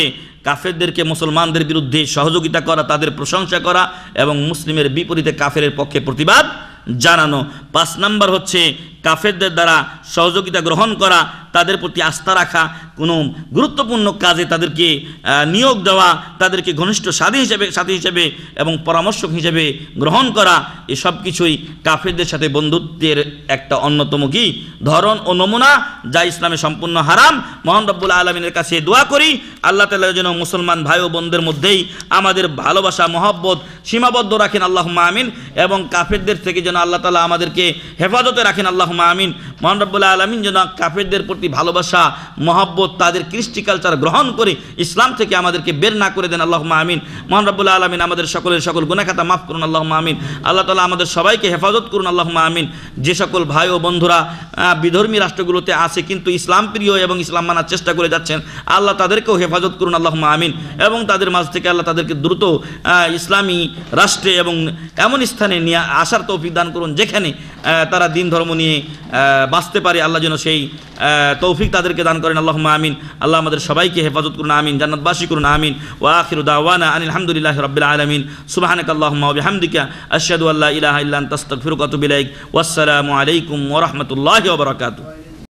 কাফেরদেরকে মুসলমানদের বিরুদ্ধে সহযোগিতা করা, তাদের প্রশংসা করা, এবং মুসলিমের বিপরীতে কাফেরের পক্ষে প্রতিবাদ জানানো। 5 নাম্বার হচ্ছে কাফেরদের দ্বারা সহযোগিতা গ্রহণ করা, তাদের প্রতি আস্থা রাখা, কোনো গুরুত্বপূর্ণ কাজে তাদেরকে নিয়োগ দেওয়া, তাদেরকে ঘনিষ্ঠ সাথী হিসেবে এবং পরামর্শক হিসেবে গ্রহণ করা। এসব কিছুই কাফেরদের সাথে বন্ধুত্বের একটা অন্যতম কি ধরন ও নমুনা, যা ইসলামে সম্পূর্ণ হারাম। মহান রব্বুল আলামিনের কাছে দোয়া করি আল্লাহ তাআলা যেন মুসলমান ভাই ও বোনদের মধ্যেই আমাদের ভালোবাসা মহব্বত সীমাবদ্ধ রাখেন, আল্লাহুম্মা আমিন। এবং কাফেরদের থেকে যেন আল্লাহ তাআলা আমাদেরকে হেফাজতে রাখেন, আল্লাহুম্মা আমিন। মহান রব্বুল আলামিন যেন কাফেরদের প্রতি ভালোবাসা মহব্বত, তাদের কৃষ্টি কালচার গ্রহণ করে ইসলাম থেকে আমাদেরকে বের না করে দেন, আল্লাহুম্মা আমিন। মহান রব্বুল আলামিন আমাদের সকলের সকল গুনাহ খাতা মাফ করুন, আল্লাহুম্মা আমিন। আল্লাহ তাআলা আমাদের সবাইকে হেফাজত করুন, আল্লাহুম্মা আমিন। যে সকল ভাই ও বন্ধুরা বিধর্মী রাষ্ট্রগুলোতে আছে কিন্তু ইসলাম প্রিয় এবং ইসলাম মানার চেষ্টা করে যাচ্ছেন, আল্লাহ তাদেরকেও হেফাজত করুন, আল্লাহুম্মা আমিন। এবং তাদের মাঝ থেকে আল্লাহ তাদেরকে দ্রুত ইসলামী রাষ্ট্রে এবং এমন স্থানে নিয়ে আসার তৌফিক দান করুন যেখানে তারা দিন ধর্ম নিয়ে বাঁচতে পারে। আল্লাহ যেন সেই তৌফিক তাদেরকে দান করেন, আল্লাহুম্মা আমিন। আল্লাহ আমাদের সবাইকে হেফাজত করুন, আমিন। জান্নাতবাসী করুন, আমিন। ওয়া আখিরু দাওয়ানা আনিল হামদুলিল্লাহি রাব্বিল আলামিন। সুবহানাকাল্লাহুম্মা ওয়া বিহামদিকা আশহাদু আল্লা ইলাহা ইল্লা আনতা আস্তাগফিরুকা ওয়া আতুবু ইলাইক। ওয়াসসালামু আলাইকুম ওয়া রাহমাতুল্লাহি ওয়া বারাকাতুহু।